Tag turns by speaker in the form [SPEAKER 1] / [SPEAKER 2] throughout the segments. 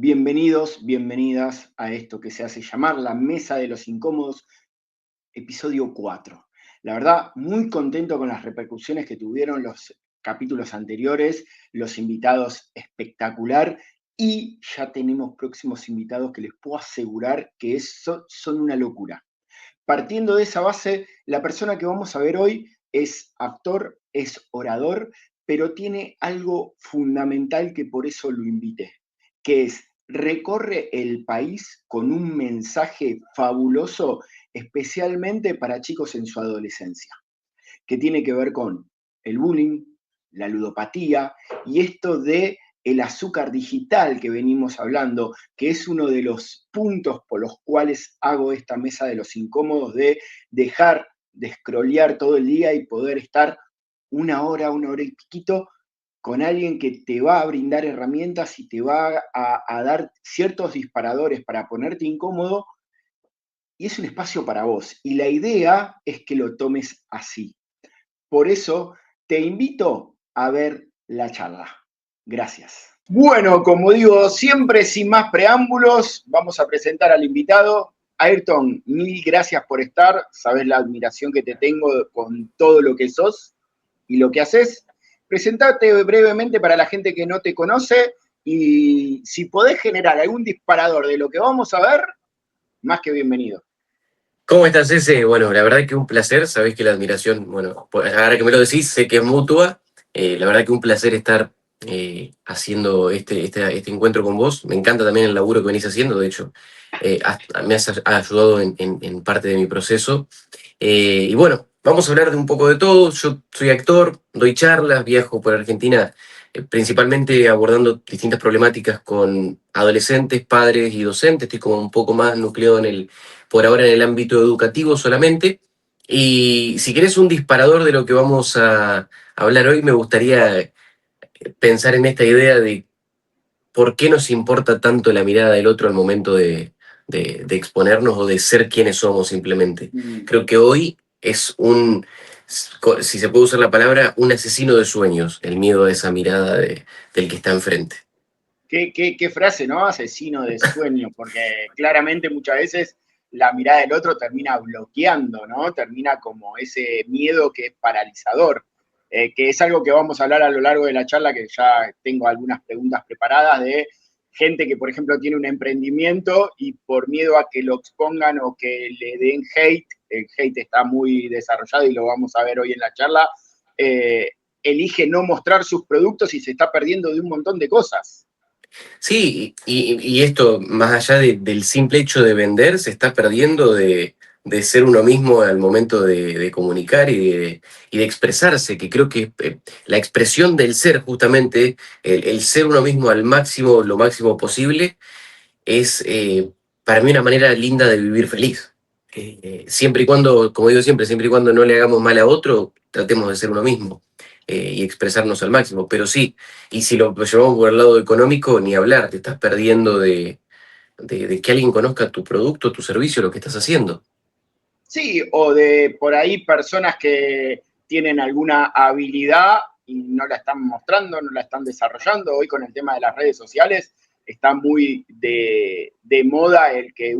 [SPEAKER 1] Bienvenidos, bienvenidas a esto que se hace llamar la Mesa de los Incómodos, episodio 4. La verdad, muy contento con las repercusiones que tuvieron los capítulos anteriores, los invitados espectacular y ya tenemos próximos invitados que les puedo asegurar que son una locura. Partiendo de esa base, la persona que vamos a ver hoy es actor, es orador, pero tiene algo fundamental que por eso lo invité, que es recorre el país con un mensaje fabuloso, especialmente para chicos en su adolescencia, que tiene que ver con el bullying, la ludopatía y esto de el azúcar digital que venimos hablando, que es uno de los puntos por los cuales hago esta mesa de los incómodos, de dejar de scrollear todo el día y poder estar una hora y piquito con alguien que te va a brindar herramientas y te va a dar ciertos disparadores para ponerte incómodo, y es un espacio para vos. Y la idea es que lo tomes así. Por eso te invito a ver la charla. Gracias. Bueno, como digo, siempre sin más preámbulos, vamos a presentar al invitado. Ayrton, mil gracias por estar. Sabes la admiración que te tengo con todo lo que sos y lo que haces. Presentate brevemente para la gente que no te conoce y si podés generar algún disparador de lo que vamos a ver, más que bienvenido.
[SPEAKER 2] ¿Cómo estás, ese? Bueno, la verdad que un placer. Sabés que la admiración, bueno, pues ahora que me lo decís, sé que es mutua. La verdad que un placer estar haciendo este encuentro con vos. Me encanta también el laburo que venís haciendo. De hecho, me has ayudado en parte de mi proceso. Y bueno, vamos a hablar de un poco de todo. Yo soy actor, doy charlas, viajo por Argentina, principalmente abordando distintas problemáticas con adolescentes, padres y docentes. Estoy como un poco más nucleado por ahora en el ámbito educativo solamente. Y si querés un disparador de lo que vamos a hablar hoy, me gustaría pensar en esta idea de por qué nos importa tanto la mirada del otro al momento de exponernos o de ser quienes somos simplemente. Creo que hoy es si se puede usar la palabra, un asesino de sueños, el miedo a esa mirada del que está enfrente.
[SPEAKER 1] Qué frase, ¿no? Asesino de sueño, porque claramente muchas veces la mirada del otro termina bloqueando, ¿no? Termina como ese miedo que es paralizador, que es algo que vamos a hablar a lo largo de la charla, que ya tengo algunas preguntas preparadas de gente que, por ejemplo, tiene un emprendimiento y por miedo a que lo expongan o que le den hate, el hate está muy desarrollado y lo vamos a ver hoy en la charla, elige no mostrar sus productos y se está perdiendo de un montón de cosas.
[SPEAKER 2] Sí, y esto, más allá del simple hecho de vender, se está perdiendo de ser uno mismo al momento de comunicar y de expresarse, que creo que la expresión del ser, justamente, el ser uno mismo al máximo, lo máximo posible, es para mí una manera linda de vivir feliz. Siempre y cuando, como digo siempre y cuando no le hagamos mal a otro, tratemos de ser uno mismo y expresarnos al máximo. Pero sí, y si lo llevamos por el lado económico, ni hablar, te estás perdiendo de que alguien conozca tu producto, tu servicio, lo que estás haciendo.
[SPEAKER 1] Sí, o de por ahí personas que tienen alguna habilidad y no la están mostrando, no la están desarrollando. Hoy con el tema de las redes sociales está muy de moda el que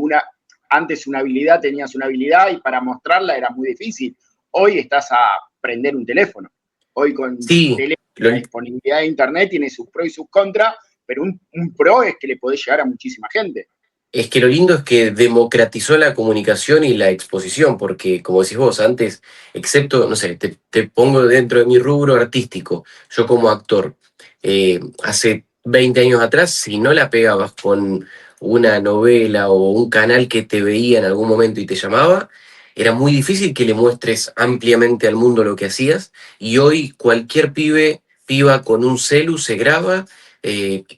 [SPEAKER 1] antes una habilidad tenías una habilidad y para mostrarla era muy difícil. Hoy estás a prender un teléfono. Hoy con
[SPEAKER 2] Sí,
[SPEAKER 1] teléfono, la disponibilidad de internet tiene sus pros y sus contras, pero un pro es que le podés llegar a muchísima gente.
[SPEAKER 2] es que lo lindo es que democratizó la comunicación y la exposición, porque como decís vos antes, excepto, no sé, te pongo dentro de mi rubro artístico, yo como actor, hace 20 años atrás, si no la pegabas con una novela o un canal que te veía en algún momento y te llamaba, era muy difícil que le muestres ampliamente al mundo lo que hacías, y hoy cualquier piba con un celu se graba,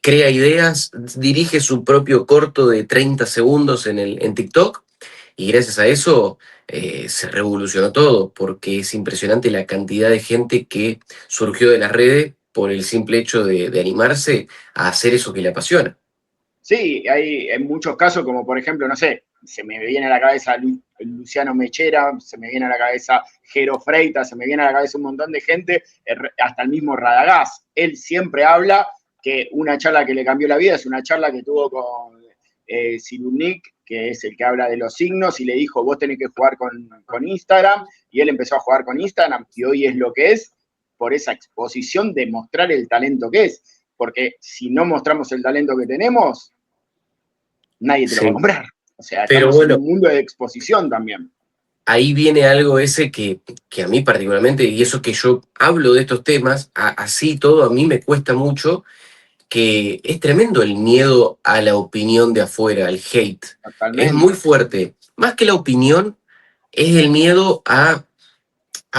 [SPEAKER 2] crea ideas, dirige su propio corto de 30 segundos en TikTok y gracias a eso se revolucionó todo, porque es impresionante la cantidad de gente que surgió de las redes por el simple hecho de animarse a hacer eso que le apasiona.
[SPEAKER 1] Sí, hay en muchos casos, como por ejemplo, no sé, se me viene a la cabeza Luciano Mechera, se me viene a la cabeza Jero Freitas, se me viene a la cabeza un montón de gente, hasta el mismo Radagás. Él siempre habla que una charla que le cambió la vida es una charla que tuvo con Cyrulnik, que es el que habla de los signos, y le dijo, vos tenés que jugar con Instagram, y él empezó a jugar con Instagram, y hoy es lo que es, por esa exposición de mostrar el talento que es. Porque si no mostramos el talento que tenemos, nadie te lo va a comprar. O sea,
[SPEAKER 2] Pero
[SPEAKER 1] estamos en
[SPEAKER 2] bueno,
[SPEAKER 1] un mundo de exposición también.
[SPEAKER 2] ahí viene algo ese que a mí particularmente, y eso que yo hablo de estos temas, así todo a mí me cuesta mucho, que es tremendo el miedo a la opinión de afuera, al hate. Es muy
[SPEAKER 1] Totalmente.
[SPEAKER 2] fuerte. Más que la opinión, es el miedo a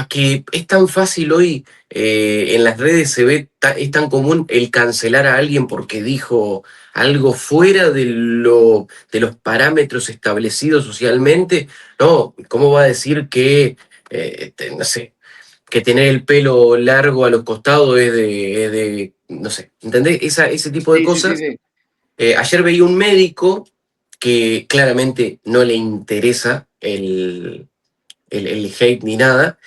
[SPEAKER 2] que es tan fácil hoy, en las redes se ve, es tan común el cancelar a alguien porque dijo algo fuera de los parámetros establecidos socialmente. No, ¿cómo va a decir que, no sé, que tener el pelo largo a los costados no sé, ¿entendés? Ese tipo de
[SPEAKER 1] Sí, sí, sí,
[SPEAKER 2] cosas.
[SPEAKER 1] sí.
[SPEAKER 2] Ayer veía un médico que claramente no le interesa el hate ni nada.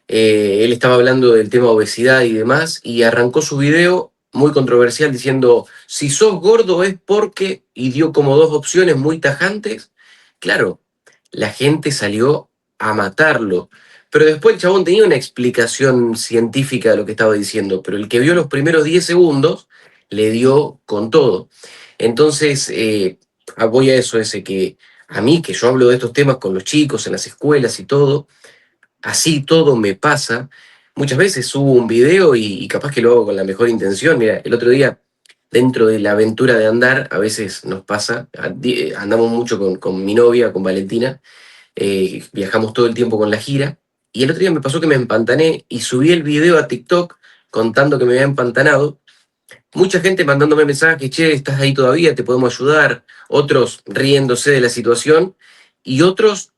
[SPEAKER 2] Él estaba hablando del tema obesidad y demás, y arrancó su video muy controversial diciendo, si sos gordo es porque, y dio como dos opciones muy tajantes. Claro, la gente salió a matarlo, pero después el chabón tenía una explicación científica de lo que estaba diciendo, pero el que vio los primeros 10 segundos le dio con todo. Entonces, voy a eso, ese que a mí, que yo hablo de estos temas con los chicos en las escuelas y todo, así todo me pasa. Muchas veces subo un video y capaz que lo hago con la mejor intención. Mira, el otro día, dentro de la aventura de andar, a veces nos pasa, andamos mucho con mi novia, con Valentina, viajamos todo el tiempo con la gira, y el otro día me pasó que me empantané y subí el video a TikTok contando que me había empantanado. Mucha gente mandándome mensajes, che, estás ahí todavía, te podemos ayudar, otros riéndose de la situación, y otros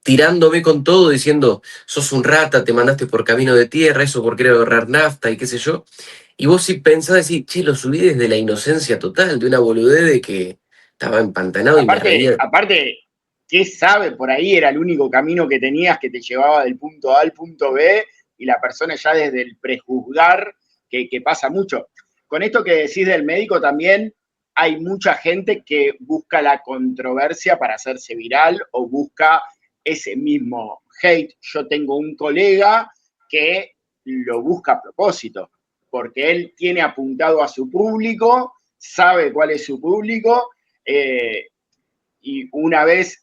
[SPEAKER 2] tirándome con todo, diciendo, sos un rata, te mandaste por camino de tierra, eso por querer ahorrar nafta y qué sé yo. Y vos sí pensás decir, che, lo subí desde la inocencia total, de una boludez de que estaba empantanado y me
[SPEAKER 1] Aparte,
[SPEAKER 2] reía.
[SPEAKER 1] aparte, ¿qué sabe? Por ahí era el único camino que tenías que te llevaba del punto A al punto B, y la persona ya desde el prejuzgar, que pasa mucho. Con esto que decís del médico también, hay mucha gente que busca la controversia para hacerse viral o busca ese mismo hate. Yo tengo un colega que lo busca a propósito, porque él tiene apuntado a su público, sabe cuál es su público, y una vez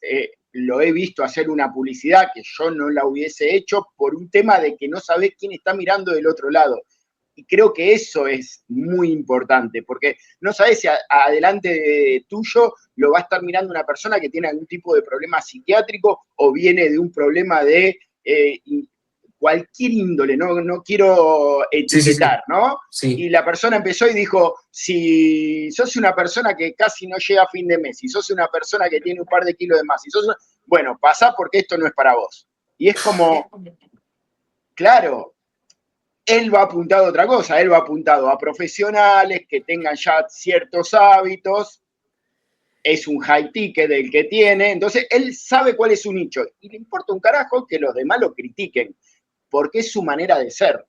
[SPEAKER 1] lo he visto hacer una publicidad que yo no la hubiese hecho por un tema de que no sabés quién está mirando del otro lado. Y creo que eso es muy importante, porque no sabes si adelante tuyo lo va a estar mirando una persona que tiene algún tipo de problema psiquiátrico o viene de un problema de cualquier índole, no quiero
[SPEAKER 2] Sí, sí, sí,
[SPEAKER 1] etiquetar, ¿no?
[SPEAKER 2] sí.
[SPEAKER 1] Y la persona empezó y dijo, si sos una persona que casi no llega a fin de mes, si sos una persona que tiene un par de kilos de más, si sos, bueno, pasá porque esto no es para vos. Y es como, claro, él va apuntado a otra cosa, él va apuntado a profesionales que tengan ya ciertos hábitos, es un high ticket el que tiene, entonces él sabe cuál es su nicho y le importa un carajo que los demás lo critiquen, porque es su manera de ser.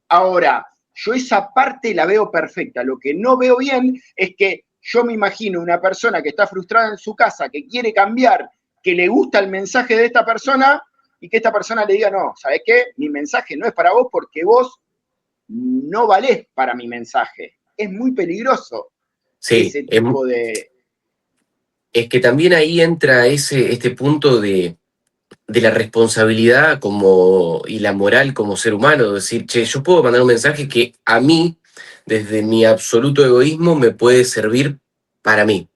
[SPEAKER 1] Ahora, yo esa parte la veo perfecta. Lo que no veo bien es que yo me imagino una persona que está frustrada en su casa, que quiere cambiar, que le gusta el mensaje de esta persona y que esta persona le diga, no, ¿sabes qué? Mi mensaje no es para vos porque vos no valés para mi mensaje. Es muy peligroso
[SPEAKER 2] Sí,
[SPEAKER 1] ese tipo de...
[SPEAKER 2] es que también ahí entra este punto de la responsabilidad como, y la moral como ser humano, decir, che, yo puedo mandar un mensaje que a mí, desde mi absoluto egoísmo, me puede servir para mí.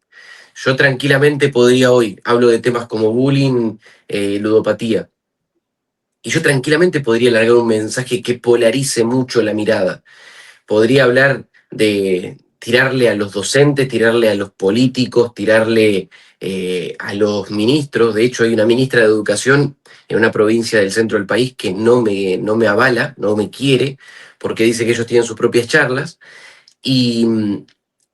[SPEAKER 2] Yo tranquilamente podría hoy, hablo de temas como bullying, ludopatía, y yo tranquilamente podría largar un mensaje que polarice mucho la mirada. Podría hablar de tirarle a los docentes, tirarle a los políticos, tirarle a los ministros. De hecho, hay una ministra de Educación en una provincia del centro del país que no me avala, no me quiere, porque dice que ellos tienen sus propias charlas. Y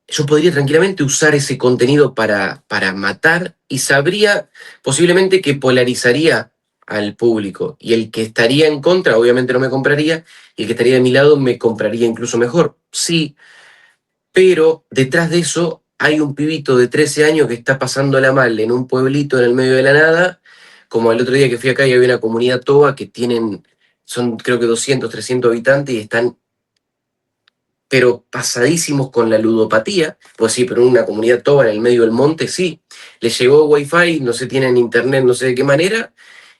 [SPEAKER 2] yo podría tranquilamente usar ese contenido para matar y sabría posiblemente que polarizaría al público. Y el que estaría en contra, obviamente no me compraría, y el que estaría de mi lado me compraría incluso mejor. Sí, pero detrás de eso hay un pibito de 13 años que está pasándola mal en un pueblito en el medio de la nada, como el otro día que fui acá y había una comunidad toba que son creo que 200, 300 habitantes y están pero pasadísimos con la ludopatía. Pues sí, pero en una comunidad toba en el medio del monte, sí. Les llegó wifi, no sé, tienen internet, no sé de qué manera,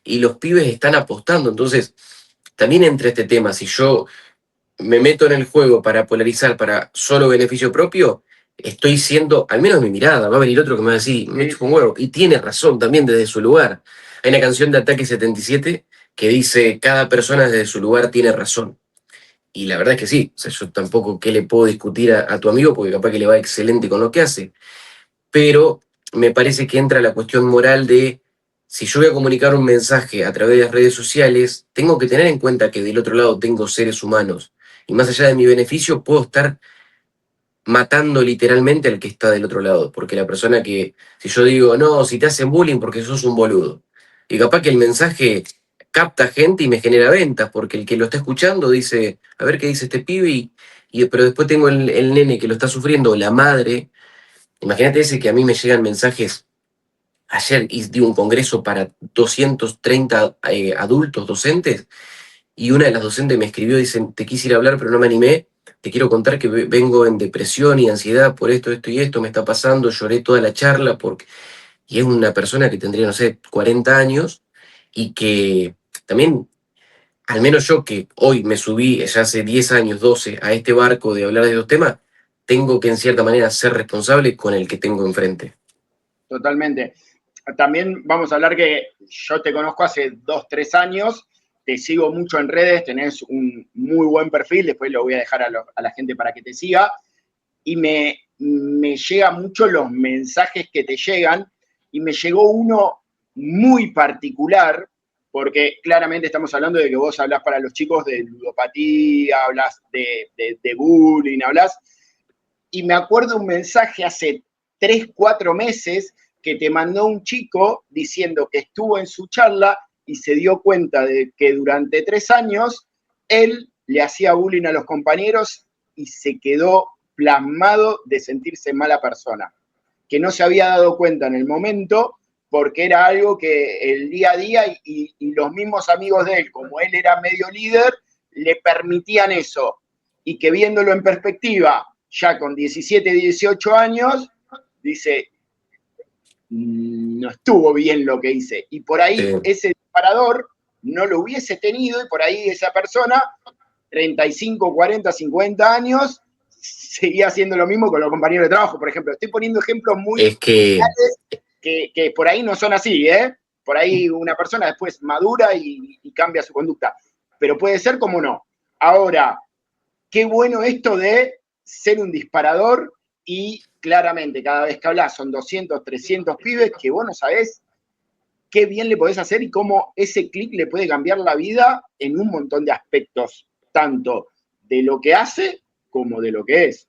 [SPEAKER 2] y los pibes están apostando. Entonces, también entre este tema, si yo me meto en el juego para polarizar para solo beneficio propio, estoy siendo, al menos mi mirada, va a venir otro que me va a decir, me chupo un huevo, y tiene razón también desde su lugar. Hay una canción de Ataque 77 que dice, cada persona desde su lugar tiene razón. Y la verdad es que sí, o sea, yo tampoco qué le puedo discutir a tu amigo, porque capaz que le va excelente con lo que hace, pero me parece que entra la cuestión moral de, si yo voy a comunicar un mensaje a través de las redes sociales, tengo que tener en cuenta que del otro lado tengo seres humanos, y más allá de mi beneficio, puedo estar matando literalmente al que está del otro lado, porque la persona que, si yo digo, no, si te hacen bullying porque sos un boludo, y capaz que el mensaje capta gente y me genera ventas, porque el que lo está escuchando dice, a ver qué dice este pibe, pero después tengo el nene que lo está sufriendo, o la madre, imagínate ese que a mí me llegan mensajes, ayer di un congreso para 230 adultos docentes, y una de las docentes me escribió, dicen, te quise ir a hablar, pero no me animé. Te quiero contar que vengo en depresión y ansiedad por esto, esto y esto, me está pasando, lloré toda la charla, porque... y es una persona que tendría, no sé, 40 años, y que también, al menos yo que hoy me subí, ya hace 10 años, 12 a este barco de hablar de los temas, tengo que en cierta manera ser responsable con el que tengo enfrente.
[SPEAKER 1] Totalmente. También vamos a hablar que yo te conozco hace 2, 3 años, te sigo mucho en redes, tenés un muy buen perfil, después lo voy a dejar a la gente para que te siga, y me llegan mucho los mensajes que te llegan, y me llegó uno muy particular, porque claramente estamos hablando de que vos hablás para los chicos de ludopatía, hablas de bullying, hablas, y me acuerdo un mensaje hace 3, 4 meses que te mandó un chico diciendo que estuvo en su charla y se dio cuenta de que durante 3 años él le hacía bullying a los compañeros y se quedó plasmado de sentirse mala persona, que no se había dado cuenta en el momento porque era algo que el día a día y los mismos amigos de él, como él era medio líder, le permitían eso, y que viéndolo en perspectiva, ya con 17, 18 años, dice, no estuvo bien lo que hice. Y por ahí ese disparador no lo hubiese tenido, y por ahí esa persona, 35, 40, 50 años, seguía haciendo lo mismo con los compañeros de trabajo, por ejemplo. Estoy poniendo ejemplos muy reales que por ahí no son así, ¿eh? Por ahí una persona después madura y cambia su conducta. Pero puede ser como no. Ahora, qué bueno esto de ser un disparador, y claramente cada vez que hablas son 200, 300 pibes que vos no sabés qué bien le podés hacer y cómo ese clic le puede cambiar la vida en un montón de aspectos, tanto de lo que hace como de lo que es.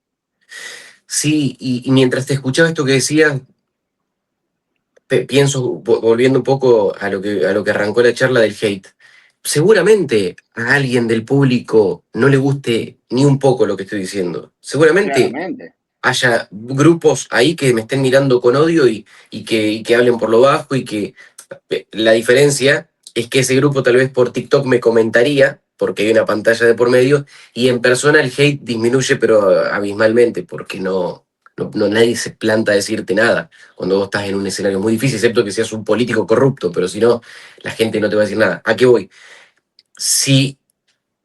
[SPEAKER 2] Sí, y mientras te escuchaba esto que decías, pienso, volviendo un poco a lo que arrancó la charla del hate, seguramente a alguien del público no le guste ni un poco lo que estoy diciendo. Seguramente
[SPEAKER 1] Claramente.
[SPEAKER 2] haya grupos ahí que me estén mirando con odio y que hablen por lo bajo, y que la diferencia es que ese grupo tal vez por TikTok me comentaría, porque hay una pantalla de por medio, y en persona el hate disminuye, pero abismalmente, porque nadie se planta a decirte nada cuando vos estás en un escenario muy difícil, excepto que seas un político corrupto, pero si no, la gente no te va a decir nada. ¿A qué voy? Si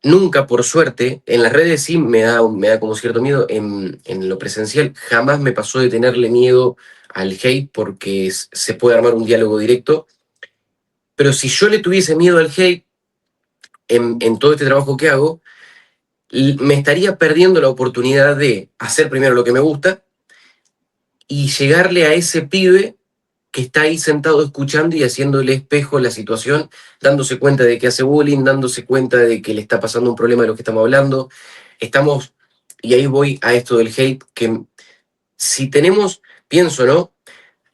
[SPEAKER 2] nunca, por suerte, en las redes sí me da como cierto miedo, en lo presencial jamás me pasó de tenerle miedo al hate, porque se puede armar un diálogo directo, pero si yo le tuviese miedo al hate en todo este trabajo que hago, me estaría perdiendo la oportunidad de hacer primero lo que me gusta y llegarle a ese pibe que está ahí sentado escuchando y haciéndole espejo la situación, dándose cuenta de que hace bullying, dándose cuenta de que le está pasando un problema de lo que estamos hablando. Y ahí voy a esto del hate, que si tenemos, pienso, ¿no?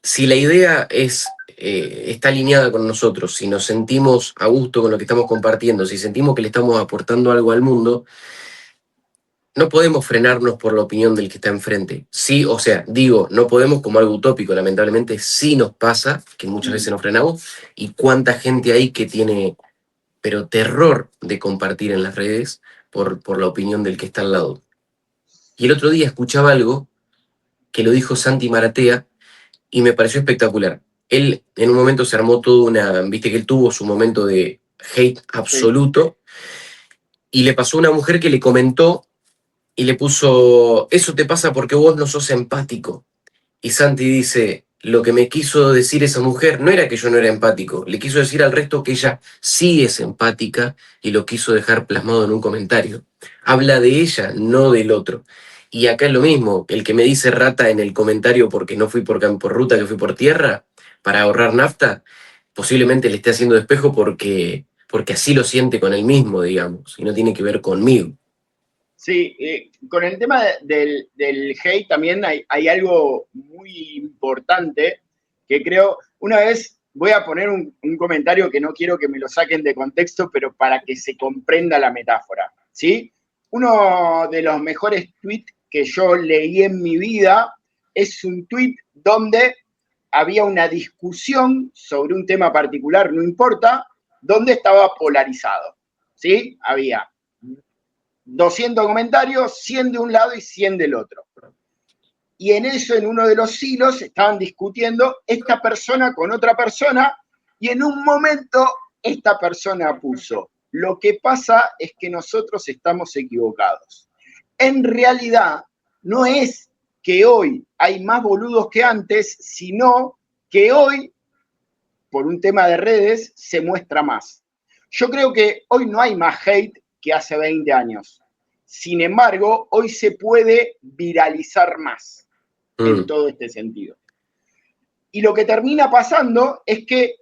[SPEAKER 2] Si la idea está alineada con nosotros, si nos sentimos a gusto con lo que estamos compartiendo, si sentimos que le estamos aportando algo al mundo, no podemos frenarnos por la opinión del que está enfrente. Sí, o sea, digo, no podemos como algo utópico, lamentablemente sí nos pasa, que muchas veces nos frenamos, y cuánta gente hay que tiene, pero terror de compartir en las redes por la opinión del que está al lado. Y el otro día escuchaba algo que lo dijo Santi Maratea y me pareció espectacular. Él en un momento se armó viste que él tuvo su momento de hate absoluto, y le pasó a una mujer que le comentó y le puso, eso te pasa porque vos no sos empático. Y Santi dice, lo que me quiso decir esa mujer no era que yo no era empático, le quiso decir al resto que ella sí es empática y lo quiso dejar plasmado en un comentario. Habla de ella, no del otro. Y acá es lo mismo, el que me dice rata en el comentario porque no fui por ruta, que fui por tierra, para ahorrar nafta, posiblemente le esté haciendo despejo porque así lo siente con él mismo, digamos, y no tiene que ver conmigo.
[SPEAKER 1] Sí, con el tema del hate también hay algo muy importante que creo, una vez voy a poner un comentario que no quiero que me lo saquen de contexto, pero para que se comprenda la metáfora, ¿sí? Uno de los mejores tweets que yo leí en mi vida es un tweet donde había una discusión sobre un tema particular, no importa, donde estaba polarizado, ¿sí? Había 200 comentarios, 100 de un lado y 100 del otro. Y en eso, en uno de los hilos, estaban discutiendo esta persona con otra persona, y en un momento esta persona puso, lo que pasa es que nosotros estamos equivocados. En realidad, no es que hoy hay más boludos que antes, sino que hoy, por un tema de redes, se muestra más. Yo creo que hoy no hay más hate que hace 20 años. Sin embargo, hoy se puede viralizar más en todo este sentido. Y lo que termina pasando es que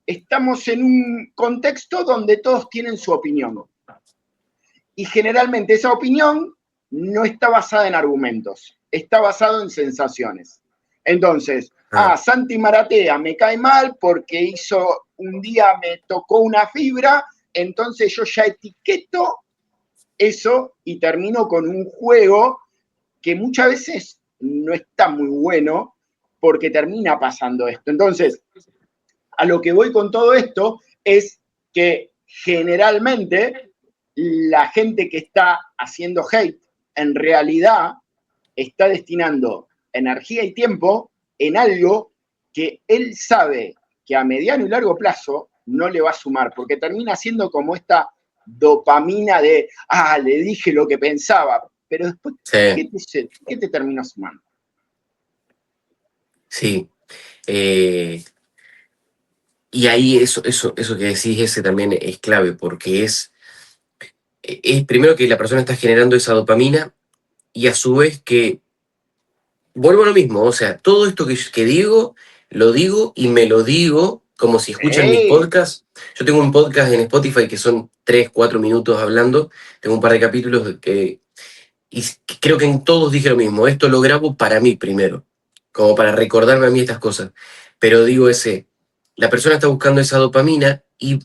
[SPEAKER 1] estamos en un contexto donde todos tienen su opinión. Y generalmente esa opinión no está basada en argumentos, está basada en sensaciones. Entonces, Santi Maratea me cae mal porque un día me tocó una fibra, entonces yo ya etiqueto eso y termino con un juego que muchas veces no está muy bueno porque termina pasando esto. Entonces, a lo que voy con todo esto es que generalmente la gente que está haciendo hate en realidad está destinando energía y tiempo en algo que él sabe que a mediano y largo plazo no le va a sumar, porque termina siendo como esta dopamina de, le dije lo que pensaba, pero después, sí. ¿Qué te terminó sumando?
[SPEAKER 2] Sí. Y ahí eso que decís, ese también es clave, porque es primero que la persona está generando esa dopamina, y a su vez que, vuelvo a lo mismo, o sea, todo esto que digo, lo digo y me lo digo como si escuchan mis podcasts. Yo tengo un podcast en Spotify que son 3, 4 minutos hablando, tengo un par de capítulos y creo que en todos dije lo mismo, esto lo grabo para mí primero, como para recordarme a mí estas cosas, pero digo la persona está buscando esa dopamina y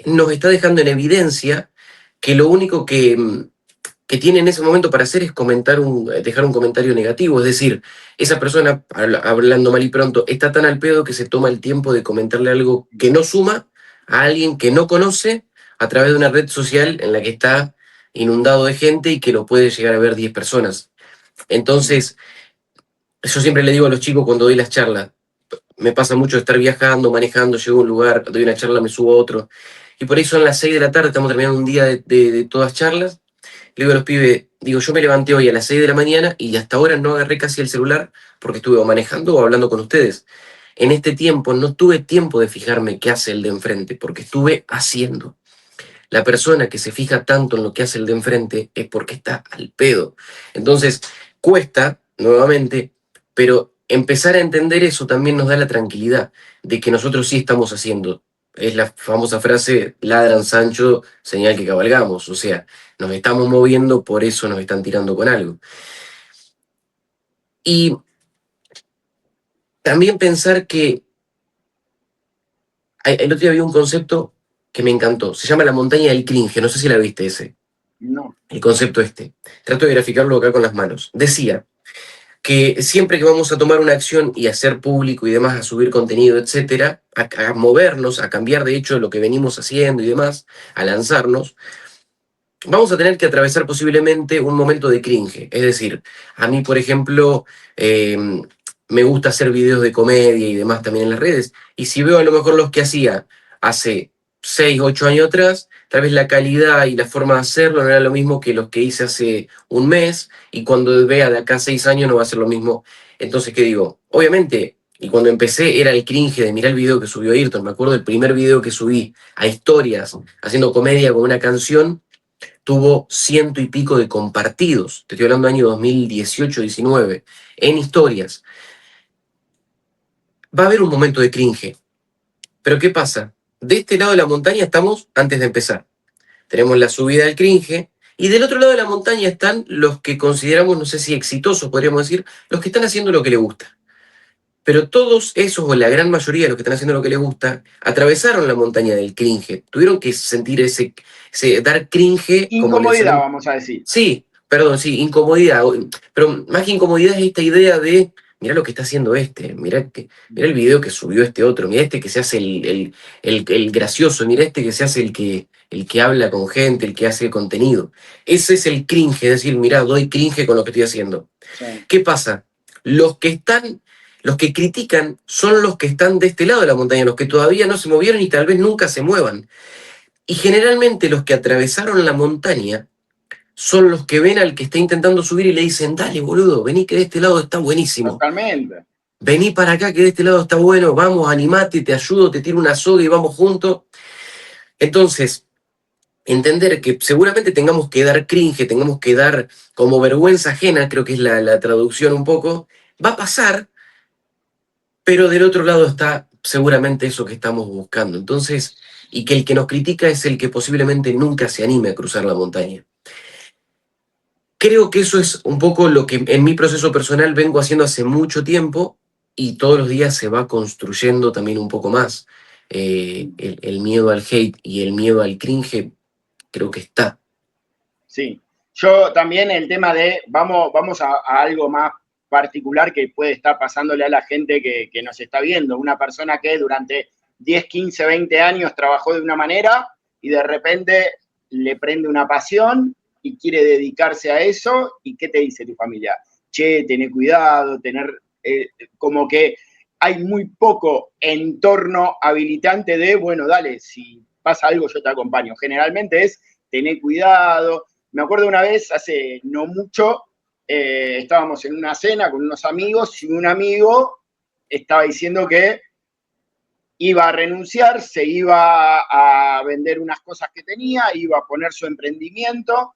[SPEAKER 2] nos está dejando en evidencia que lo único que tiene en ese momento para hacer es dejar un comentario negativo. Es decir, esa persona, hablando mal y pronto, está tan al pedo que se toma el tiempo de comentarle algo que no suma a alguien que no conoce a través de una red social en la que está inundado de gente y que lo puede llegar a ver 10 personas. Entonces, yo siempre le digo a los chicos cuando doy las charlas, me pasa mucho estar viajando, manejando, llego a un lugar, doy una charla, me subo a otro, y por ahí son las 6 de la tarde, estamos terminando un día de todas charlas. Le digo a los pibes, yo me levanté hoy a las 6 de la mañana y hasta ahora no agarré casi el celular porque estuve o manejando o hablando con ustedes. En este tiempo no tuve tiempo de fijarme qué hace el de enfrente, porque estuve haciendo. La persona que se fija tanto en lo que hace el de enfrente es porque está al pedo. Entonces, cuesta, nuevamente, pero empezar a entender eso también nos da la tranquilidad de que nosotros sí estamos haciendo. Es la famosa frase, ladran Sancho, señal que cabalgamos. O sea, nos estamos moviendo, por eso nos están tirando con algo. Y también pensar que el otro día había un concepto que me encantó. Se llama la montaña del cringe. No sé si la viste ese.
[SPEAKER 1] No.
[SPEAKER 2] el concepto este. Trato de graficarlo acá con las manos. Decía que siempre que vamos a tomar una acción y a hacer público y demás, a subir contenido, etcétera, a movernos, a cambiar de hecho lo que venimos haciendo y demás, a lanzarnos, vamos a tener que atravesar posiblemente un momento de cringe. Es decir, a mí, por ejemplo, me gusta hacer videos de comedia y demás también en las redes. Y si veo a lo mejor los que hacía hace 6 8 años atrás, tal vez la calidad y la forma de hacerlo no era lo mismo que los que hice hace un mes. Y cuando vea de acá 6 años no va a ser lo mismo. Entonces, ¿qué digo? Obviamente, y cuando empecé era el cringe de mirar el video que subió Ayrton. Me acuerdo del primer video que subí a historias haciendo comedia con una canción, tuvo 100 y pico de compartidos, te estoy hablando del año 2018-19, en historias. Va a haber un momento de cringe, pero ¿qué pasa? De este lado de la montaña estamos antes de empezar. Tenemos la subida del cringe, y del otro lado de la montaña están los que consideramos, no sé si exitosos, podríamos decir, los que están haciendo lo que les gusta. Pero todos esos, o la gran mayoría de los que están haciendo lo que les gusta, atravesaron la montaña del cringe. Tuvieron que sentir ese dar cringe, como le
[SPEAKER 1] Incomodidad,
[SPEAKER 2] decimos.
[SPEAKER 1] vamos a decir.
[SPEAKER 2] Sí, perdón, sí, incomodidad. Pero más que incomodidad es esta idea de, mirá lo que está haciendo este, mirá el video que subió este otro, mirá este que se hace el gracioso, mirá este que se hace el que habla con gente, el que hace contenido. Ese es el cringe, es decir, mirá, doy cringe con lo que estoy haciendo.
[SPEAKER 1] Sí.
[SPEAKER 2] ¿Qué pasa? Los que critican son los que están de este lado de la montaña, los que todavía no se movieron y tal vez nunca se muevan. Y generalmente los que atravesaron la montaña son los que ven al que está intentando subir y le dicen, dale, boludo, vení que de este lado está buenísimo.
[SPEAKER 1] Totalmente.
[SPEAKER 2] Vení para acá que de este lado está bueno, vamos, animate, te ayudo, te tiro una soga y vamos juntos. Entonces, entender que seguramente tengamos que dar cringe, tengamos que dar como vergüenza ajena, creo que es la traducción un poco, va a pasar, pero del otro lado está seguramente eso que estamos buscando. Entonces, y que el que nos critica es el que posiblemente nunca se anime a cruzar la montaña. Creo que eso es un poco lo que en mi proceso personal vengo haciendo hace mucho tiempo, y todos los días se va construyendo también un poco más. El miedo al hate y el miedo al cringe creo que está.
[SPEAKER 1] Sí. Yo también el tema de, vamos a algo más particular que puede estar pasándole a la gente que nos está viendo. Una persona que durante 10, 15, 20 años trabajó de una manera y de repente le prende una pasión y quiere dedicarse a eso. ¿Y qué te dice tu familia? Che, tener cuidado, como que hay muy poco entorno habilitante de, bueno, dale, si pasa algo yo te acompaño. Generalmente es tener cuidado. Me acuerdo una vez, hace no mucho, estábamos en una cena con unos amigos y un amigo estaba diciendo que iba a renunciar, se iba a vender unas cosas que tenía, iba a poner su emprendimiento,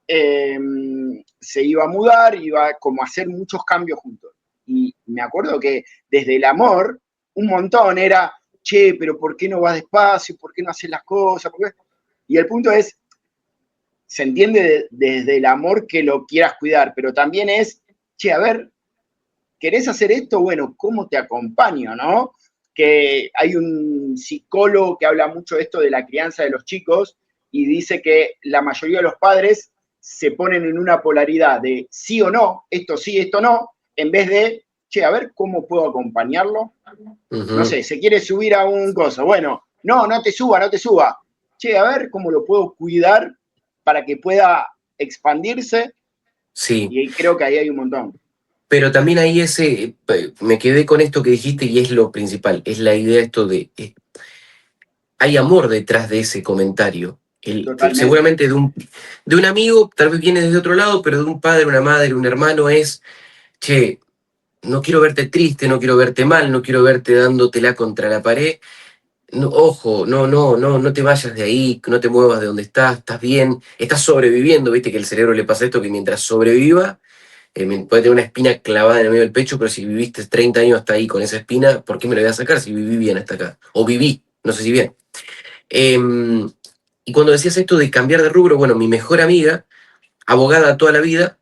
[SPEAKER 1] se iba a mudar, iba como a hacer muchos cambios juntos. Y me acuerdo que desde el amor, un montón era, che, pero ¿por qué no vas despacio? ¿Por qué no haces las cosas? Y el punto es, se entiende desde el amor que lo quieras cuidar, pero también es, che, a ver, ¿querés hacer esto? Bueno, ¿cómo te acompaño, no? Que hay un psicólogo que habla mucho de esto de la crianza de los chicos y dice que la mayoría de los padres se ponen en una polaridad de sí o no, esto sí, esto no, en vez de, che, a ver, ¿cómo puedo acompañarlo? No sé, se quiere subir a un coso, bueno, no te suba, no te suba. Che, a ver, ¿cómo lo puedo cuidar para que pueda expandirse?
[SPEAKER 2] Sí.
[SPEAKER 1] Y creo que ahí hay un montón.
[SPEAKER 2] Pero también ahí me quedé con esto que dijiste y es lo principal, es la idea esto de, hay amor detrás de ese comentario. Seguramente de un amigo, tal vez viene desde otro lado, pero de un padre, una madre, un hermano es, che, no quiero verte triste, no quiero verte mal, no quiero verte dándotela contra la pared. No, ojo, no te vayas de ahí, no te muevas de donde estás bien, estás sobreviviendo, viste que al cerebro le pasa esto, que mientras sobreviva, puede tener una espina clavada en el medio del pecho, pero si viviste 30 años hasta ahí con esa espina, ¿por qué me la voy a sacar si viví bien hasta acá? O viví, no sé si bien. Y cuando decías esto de cambiar de rubro, bueno, mi mejor amiga, abogada toda la vida,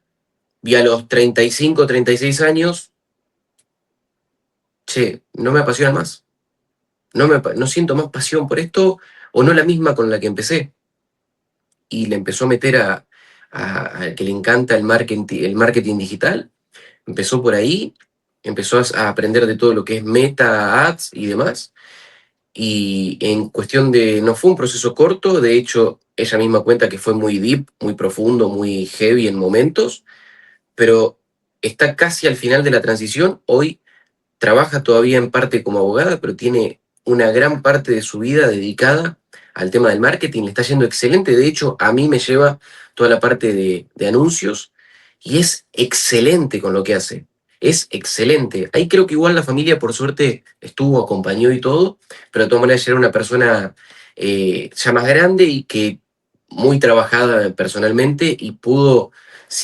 [SPEAKER 2] y a los 35, 36 años, che, no me apasiona más. No siento más pasión por esto, o no la misma con la que empecé. Y le empezó a meter al que le encanta el marketing digital, empezó por ahí, empezó a aprender de todo lo que es meta, ads y demás, y en cuestión de, no fue un proceso corto, de hecho, ella misma cuenta que fue muy deep, muy profundo, muy heavy en momentos, pero está casi al final de la transición. Hoy trabaja todavía en parte como abogada, pero tiene una gran parte de su vida dedicada al tema del marketing, le está yendo excelente. De hecho, a mí me lleva toda la parte de anuncios y es excelente con lo que hace. Es excelente. Ahí creo que igual la familia, por suerte, estuvo, acompañó y todo, pero de todas maneras era una persona ya más grande y que muy trabajada personalmente y pudo,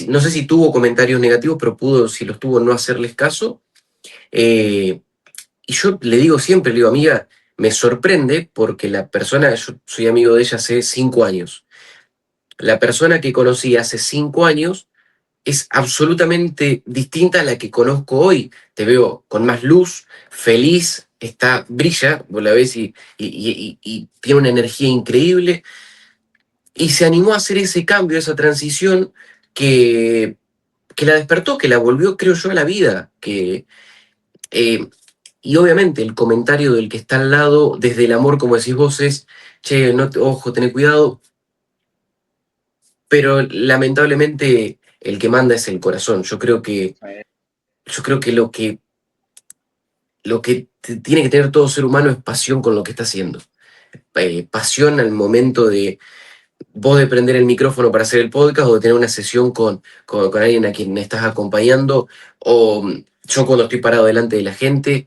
[SPEAKER 2] no sé si tuvo comentarios negativos, pero pudo, si los tuvo, no hacerles caso. eh, y yo le digo siempre, le digo, amiga, me sorprende porque la persona, yo soy amigo de ella hace 5 años. La persona que conocí hace 5 años es absolutamente distinta a la que conozco hoy. Te veo con más luz, feliz, está, brilla, vos la ves y tiene una energía increíble. Y se animó a hacer ese cambio, esa transición que, que la despertó, que la volvió, creo yo, a la vida. Eh, y obviamente el comentario del que está al lado, desde el amor, como decís vos, es, che, no ojo, tené cuidado, pero lamentablemente el que manda es el corazón. Yo creo que lo que tiene que tener todo ser humano es pasión con lo que está haciendo. Pasión al momento de vos de prender el micrófono para hacer el podcast o de tener una sesión con alguien a quien estás acompañando, o yo cuando estoy parado delante de la gente.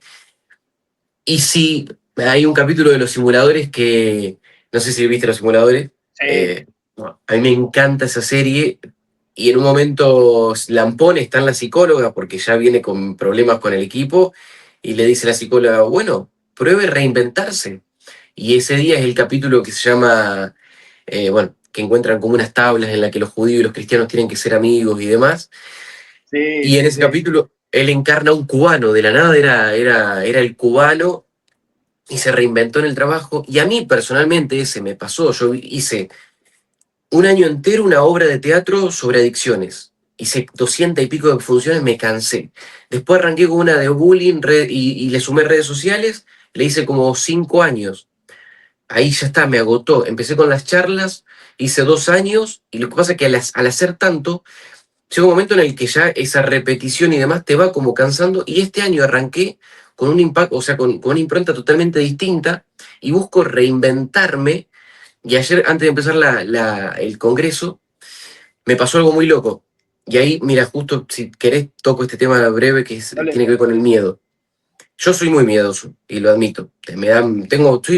[SPEAKER 2] Y sí, hay un capítulo de los simuladores que, no sé si viste los simuladores,
[SPEAKER 1] Sí,
[SPEAKER 2] eh, a mí me encanta esa serie y en un momento Lampone está en la psicóloga porque ya viene con problemas con el equipo y le dice a la psicóloga, bueno, pruebe reinventarse. Y ese día es el capítulo que se llama, bueno, que encuentran como unas tablas en las que los judíos y los cristianos tienen que ser amigos y demás.
[SPEAKER 1] sí,
[SPEAKER 2] Y en
[SPEAKER 1] sí,
[SPEAKER 2] ese
[SPEAKER 1] sí.
[SPEAKER 2] capítulo él encarna a un cubano, de la nada era el cubano y se reinventó en el trabajo. Y a mí personalmente ese me pasó. Yo hice un año entero una obra de teatro sobre adicciones. Hice 200 y pico de funciones, me cansé. Después arranqué con una de bullying y le sumé redes sociales, le hice como 5 años. Ahí ya está, me agotó. Empecé con las charlas, hice 2 años y lo que pasa es que al hacer tanto, llega un momento en el que ya esa repetición y demás te va como cansando y este año arranqué con un impacto, o sea, con una impronta totalmente distinta y busco reinventarme. Y ayer, antes de empezar el congreso, me pasó algo muy loco. Y ahí, mira, justo si querés toco este tema breve
[SPEAKER 1] Dale.
[SPEAKER 2] tiene que ver con el miedo. Yo soy muy miedoso, y lo admito.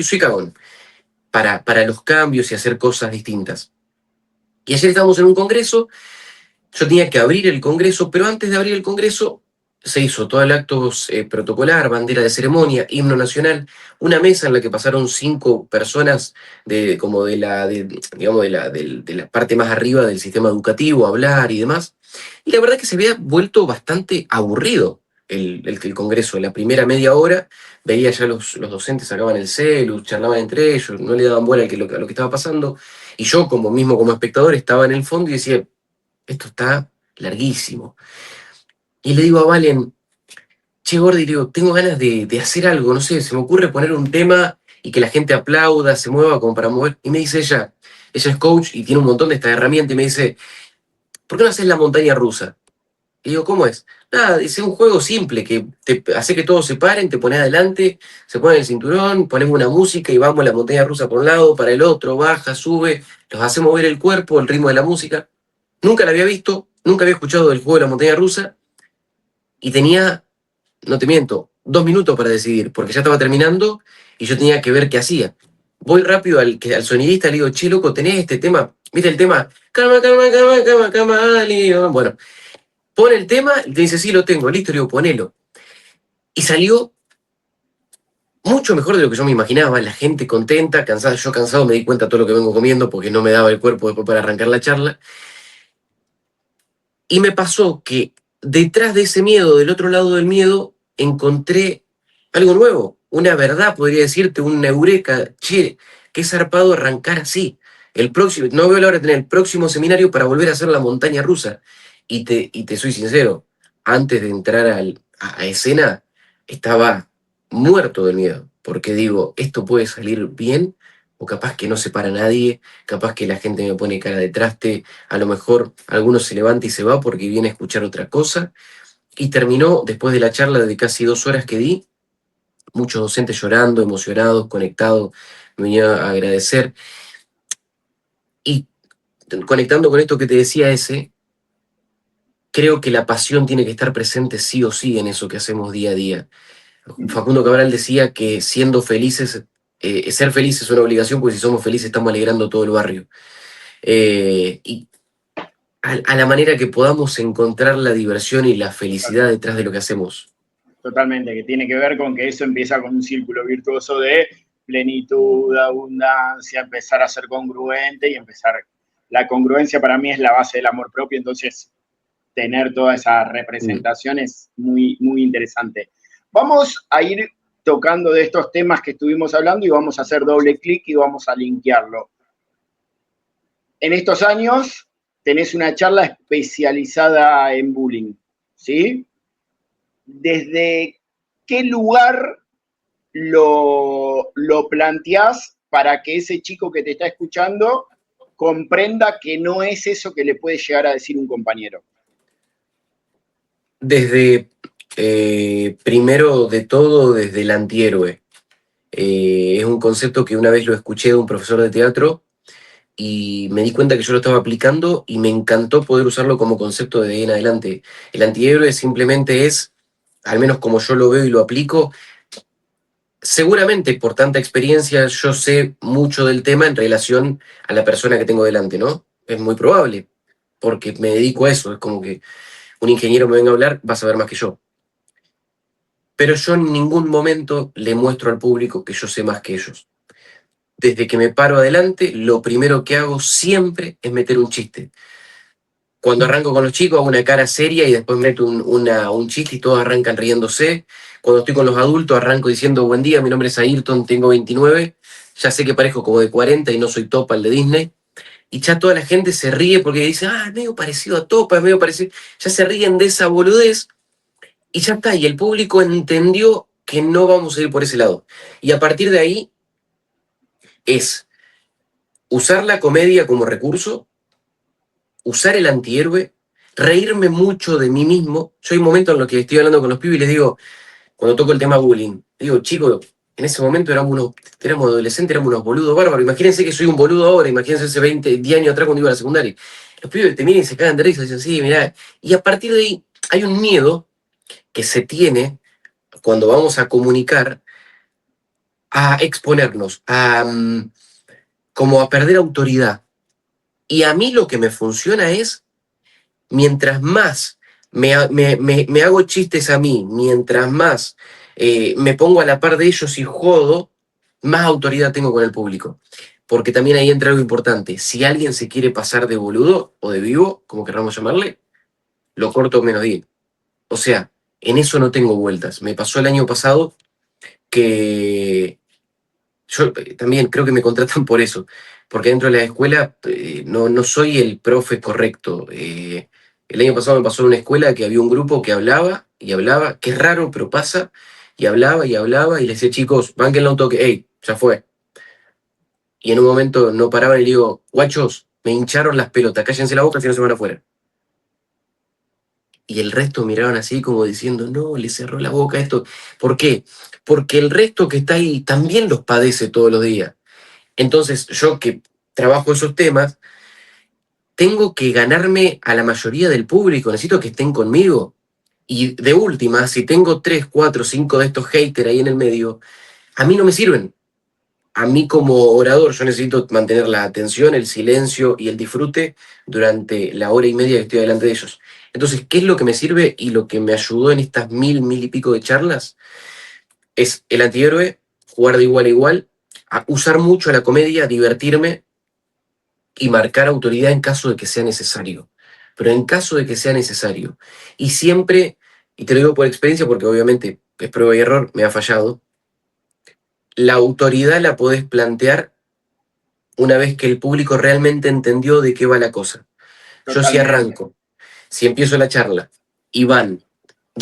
[SPEAKER 2] Soy cagón para los cambios y hacer cosas distintas. Y ayer estábamos en un congreso. Yo tenía que abrir el Congreso, pero antes de abrir el Congreso se hizo todo el acto protocolar, bandera de ceremonia, himno nacional, una mesa en la que pasaron 5 personas como digamos, de la parte más arriba del sistema educativo, a hablar y demás. Y la verdad es que se había vuelto bastante aburrido el Congreso. En la primera media hora veía ya los docentes sacaban el celu, charlaban entre ellos, no le daban bola a lo que estaba pasando. Y yo, como espectador, estaba en el fondo y decía, esto está larguísimo. Y le digo a Valen, che, Gordi, digo, tengo ganas de hacer algo, no sé, se me ocurre poner un tema y que la gente aplauda, se mueva como para mover. Y me dice ella es coach y tiene un montón de esta herramienta y me dice, ¿por qué no haces la montaña rusa? Y digo, ¿cómo es? Nada, es un juego simple que te hace que todos se paren, te pones adelante, se pone el cinturón, ponemos una música y vamos la montaña rusa por un lado, para el otro, baja, sube, los hace mover el cuerpo, el ritmo de la música. Nunca la había visto, nunca había escuchado del juego de la montaña rusa y tenía, no te miento, 2 minutos para decidir, porque ya estaba terminando y yo tenía que ver qué hacía. Voy rápido al sonidista, le digo, che, loco, tenés este tema, ¿viste el tema? Calma, calma, calma, calma, calma, lío. Bueno, pone el tema y te dice, sí, lo tengo, listo, le digo, ponelo. Y salió mucho mejor de lo que yo me imaginaba, la gente contenta, cansada, yo cansado me di cuenta de todo lo que vengo comiendo porque no me daba el cuerpo después para arrancar la charla. Y me pasó que detrás de ese miedo, del otro lado del miedo, encontré algo nuevo, una verdad, podría decirte, un eureka, che, qué zarpado arrancar así. No veo la hora de tener el próximo seminario para volver a hacer la montaña rusa. Y te soy sincero, antes de entrar a escena, estaba muerto del miedo, porque digo, esto puede salir bien, o capaz que no se para nadie, capaz que la gente me pone cara de traste, a lo mejor alguno se levanta y se va porque viene a escuchar otra cosa. Y terminó, después de la charla de casi 2 horas que di, muchos docentes llorando, emocionados, conectados, me venían a agradecer. Y conectando con esto que te decía creo que la pasión tiene que estar presente sí o sí en eso que hacemos día a día. Facundo Cabral decía que siendo felices, ser felices es una obligación, porque si somos felices estamos alegrando todo el barrio. Y a la manera que podamos encontrar la diversión y la felicidad detrás de lo que hacemos.
[SPEAKER 1] Totalmente, que tiene que ver con que eso empieza con un círculo virtuoso de plenitud, abundancia, empezar a ser congruente y empezar. La congruencia para mí es la base del amor propio, entonces tener toda esa representación es muy, muy interesante. Vamos a ir tocando de estos temas que estuvimos hablando y vamos a hacer doble clic y vamos a linkearlo. En estos años tenés una charla especializada en bullying, ¿sí? ¿Desde qué lugar lo planteás para que ese chico que te está escuchando comprenda que no es eso que le puede llegar a decir un compañero?
[SPEAKER 2] Desde, primero de todo, desde el antihéroe. Es un concepto que una vez lo escuché de un profesor de teatro y me di cuenta que yo lo estaba aplicando y me encantó poder usarlo como concepto de ahí en adelante. El antihéroe simplemente es, al menos como yo lo veo y lo aplico, seguramente por tanta experiencia yo sé mucho del tema en relación a la persona que tengo delante, ¿no? Es muy probable, porque me dedico a eso, es como que un ingeniero me venga a hablar, va a saber más que yo. Pero yo en ningún momento le muestro al público que yo sé más que ellos. Desde que me paro adelante, lo primero que hago siempre es meter un chiste. Cuando arranco con los chicos hago una cara seria y después meto un chiste y todos arrancan riéndose. Cuando estoy con los adultos arranco diciendo buen día, mi nombre es Ayrton, tengo 29, ya sé que parezco como de 40 y no soy Topa, el de Disney. Y ya toda la gente se ríe porque dice, es medio parecido a Topa, es medio parecido. Ya se ríen de esa boludez y ya está. Y el público entendió que no vamos a ir por ese lado. Y a partir de ahí es usar la comedia como recurso, usar el antihéroe, reírme mucho de mí mismo. Yo hay momentos en los que estoy hablando con los pibes y les digo, cuando toco el tema bullying, digo, chicos, en ese momento éramos adolescentes, éramos unos boludos bárbaros. Imagínense que soy un boludo ahora, imagínense hace 20, 10 años atrás cuando iba a la secundaria. Los pibes te miran y se cagan de risa y dicen, sí, mirá. Y a partir de ahí hay un miedo que se tiene cuando vamos a comunicar, a exponernos, como a perder autoridad. Y a mí lo que me funciona es, mientras más me hago chistes a mí, mientras más me pongo a la par de ellos y jodo, más autoridad tengo con el público. Porque también ahí entra algo importante. Si alguien se quiere pasar de boludo o de vivo, como queramos llamarle, lo corto menos 10. O sea, en eso no tengo vueltas. Me pasó el año pasado que yo también creo que me contratan por eso, porque dentro de la escuela no soy el profe correcto. El año pasado me pasó en una escuela que había un grupo que hablaba y hablaba, que es raro, pero pasa, y hablaba, y le decía, chicos, bánquenlo un toque, hey, ya fue. Y en un momento no paraban y le digo, guachos, me hincharon las pelotas, cállense la boca si no se van afuera. Y el resto miraban así como diciendo, no, le cerró la boca a esto. ¿Por qué? Porque el resto que está ahí también los padece todos los días. Entonces, yo que trabajo esos temas, tengo que ganarme a la mayoría del público, necesito que estén conmigo. Y de última, si tengo 3, 4, 5 de estos haters ahí en el medio, a mí no me sirven. A mí como orador yo necesito mantener la atención, el silencio y el disfrute durante la hora y media que estoy delante de ellos. Entonces, ¿qué es lo que me sirve y lo que me ayudó en estas 1000 y pico de charlas? Es el antihéroe, jugar de igual a igual, a usar mucho la comedia, divertirme y marcar autoridad en caso de que sea necesario. Pero en caso de que sea necesario. Y siempre, y te lo digo por experiencia porque obviamente es prueba y error, me ha fallado, la autoridad la podés plantear una vez que el público realmente entendió de qué va la cosa. Yo si
[SPEAKER 1] Totalmente.
[SPEAKER 2] arranco, si empiezo la charla y van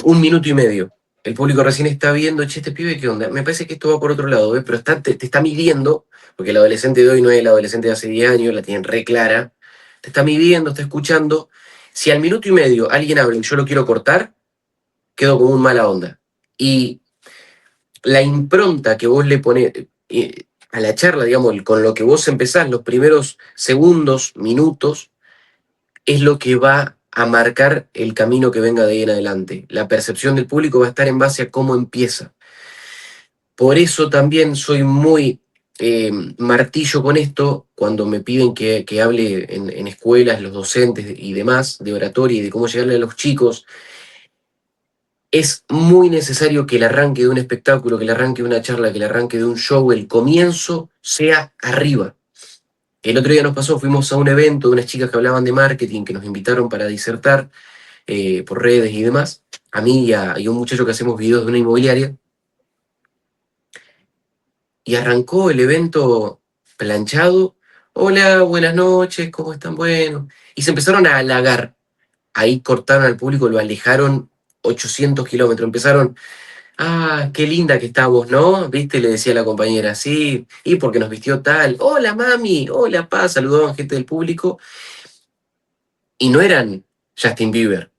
[SPEAKER 2] 1 minuto y medio, el público recién está viendo, che, este pibe, ¿qué onda? Me parece que esto va por otro lado, ¿ves? Pero te está midiendo, porque el adolescente de hoy no es el adolescente de hace 10 años, la tienen re clara, te está midiendo, está escuchando. Si al 1 minuto y medio alguien habla y yo lo quiero cortar, quedo como un mala onda. Y la impronta que vos le pones a la charla, digamos, con lo que vos empezás, los primeros segundos, minutos, es lo que va a marcar el camino que venga de ahí en adelante. La percepción del público va a estar en base a cómo empieza. Por eso también soy muy martillo con esto cuando me piden que hable en escuelas, los docentes y demás, de oratoria y de cómo llegarle a los chicos. Es muy necesario que el arranque de un espectáculo, que el arranque de una charla, que el arranque de un show, el comienzo sea arriba. El otro día nos pasó, fuimos a un evento de unas chicas que hablaban de marketing, que nos invitaron para disertar por redes y demás, a mí y a un muchacho que hacemos videos de una inmobiliaria, y arrancó el evento planchado. Hola, buenas noches, ¿cómo están? Bueno. Y se empezaron a halagar. Ahí cortaron al público, lo alejaron 800 kilómetros. Empezaron, qué linda que estamos, ¿no? ¿Viste? Le decía la compañera, sí, y porque nos vistió tal. Hola, mami, hola, pa, saludaban gente del público. Y no eran Justin Bieber,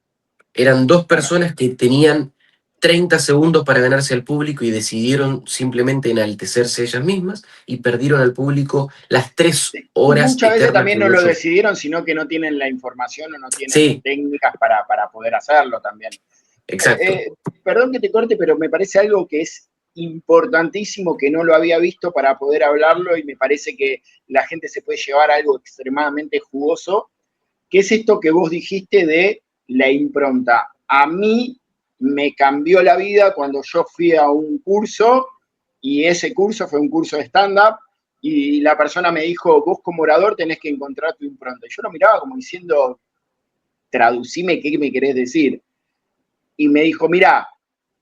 [SPEAKER 2] eran dos
[SPEAKER 1] Claro.
[SPEAKER 2] personas que tenían 30 segundos para ganarse al público y decidieron simplemente enaltecerse ellas mismas y perdieron al público las 3 horas
[SPEAKER 1] Muchas veces
[SPEAKER 2] eternas que
[SPEAKER 1] también no
[SPEAKER 2] duró el
[SPEAKER 1] lo
[SPEAKER 2] show.
[SPEAKER 1] decidieron, sino que no tienen la información o no tienen
[SPEAKER 2] Sí,
[SPEAKER 1] técnicas para poder hacerlo también.
[SPEAKER 2] exacto.
[SPEAKER 1] Perdón que te corte, pero me parece algo que es importantísimo, que no lo había visto para poder hablarlo y me parece que la gente se puede llevar algo extremadamente jugoso, que es esto que vos dijiste de la impronta. A mí me cambió la vida cuando yo fui a un curso y ese curso fue un curso de stand-up y la persona me dijo, vos como orador tenés que encontrar tu impronta. Y yo lo miraba como diciendo, traducime qué me querés decir. Y me dijo, mirá,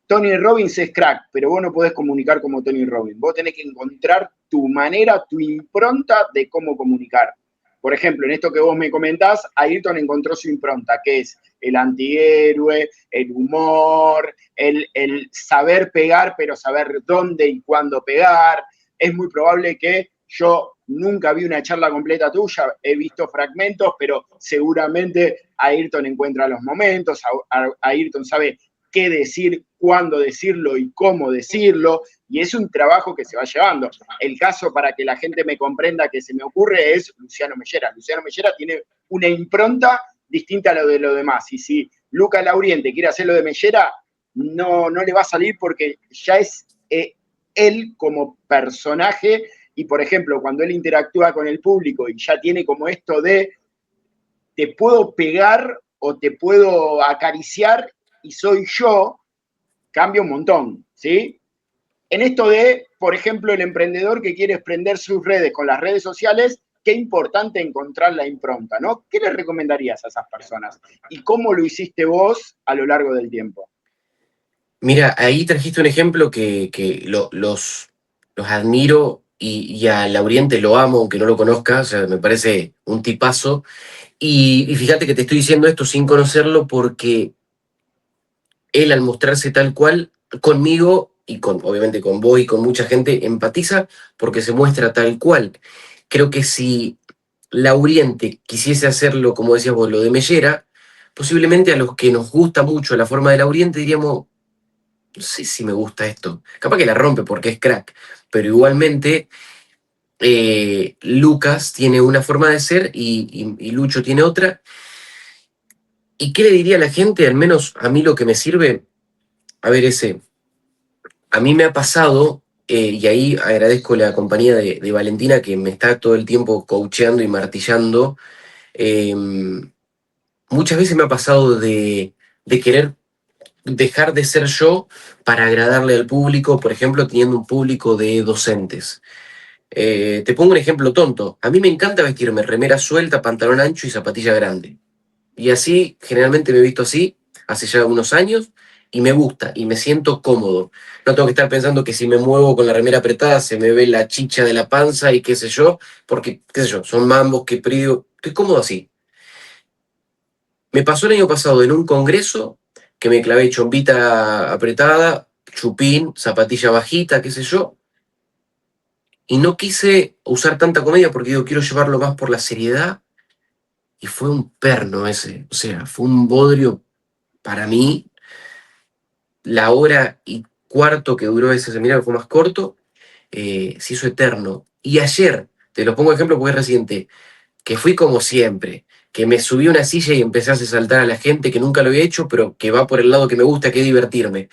[SPEAKER 1] Tony Robbins es crack, pero vos no podés comunicar como Tony Robbins. Vos tenés que encontrar tu manera, tu impronta de cómo comunicar. Por ejemplo, en esto que vos me comentás, Ayrton encontró su impronta, que es el antihéroe, el humor, el saber pegar, pero saber dónde y cuándo pegar. Es muy probable que yo nunca vi una charla completa tuya, he visto fragmentos, pero seguramente Ayrton encuentra los momentos, Ayrton sabe qué decir, cuándo decirlo y cómo decirlo, y es un trabajo que se va llevando. El caso, para que la gente me comprenda que se me ocurre, es Luciano Mellera. Luciano Mellera tiene una impronta distinta a lo de los demás, y si Luca Lauriente quiere hacer lo de Mellera, no le va a salir porque ya es él como personaje, y por ejemplo, cuando él interactúa con el público y ya tiene como esto de te puedo pegar o te puedo acariciar y soy yo, cambia un montón, ¿sí? En esto de, por ejemplo, el emprendedor que quiere emprender sus redes con las redes sociales, qué importante encontrar la impronta, ¿no? ¿Qué le recomendarías a esas personas? ¿Y cómo lo hiciste vos a lo largo del tiempo?
[SPEAKER 2] Mira, ahí trajiste un ejemplo que los admiro y a Lauriente lo amo, aunque no lo conozca, o sea, me parece un tipazo. Y fíjate que te estoy diciendo esto sin conocerlo porque él al mostrarse tal cual conmigo y con, obviamente con vos y con mucha gente empatiza porque se muestra tal cual. Creo que si Lauriente quisiese hacerlo, como decías vos, lo de Mellera, posiblemente a los que nos gusta mucho la forma de Lauriente diríamos, no sé si me gusta esto. Capaz que la rompe porque es crack, pero igualmente Lucas tiene una forma de ser y Lucho tiene otra. ¿Y qué le diría a la gente? Al menos a mí lo que me sirve, a ver, a mí me ha pasado, y ahí agradezco la compañía de Valentina que me está todo el tiempo coacheando y martillando. eh, Muchas veces me ha pasado de querer dejar de ser yo para agradarle al público, por ejemplo, teniendo un público de docentes. Te pongo un ejemplo tonto. A mí me encanta vestirme remera suelta, pantalón ancho y zapatilla grande. Y así, generalmente me he visto así, hace ya unos años, y me gusta y me siento cómodo. No tengo que estar pensando que si me muevo con la remera apretada se me ve la chicha de la panza y qué sé yo, porque, qué sé yo, son mambos que prido. Estoy cómodo así. Me pasó el año pasado en un congreso que me clavé chombita apretada, chupín, zapatilla bajita, qué sé yo, y no quise usar tanta comedia porque digo, quiero llevarlo más por la seriedad, y fue un perno ese, o sea, fue un bodrio para mí. La hora y cuarto que duró ese seminario fue más corto, se hizo eterno. Y ayer, te lo pongo de ejemplo porque es reciente, que fui como siempre, que me subí a una silla y empecé a hacer saltar a la gente que nunca lo había hecho, pero que va por el lado que me gusta, que es divertirme,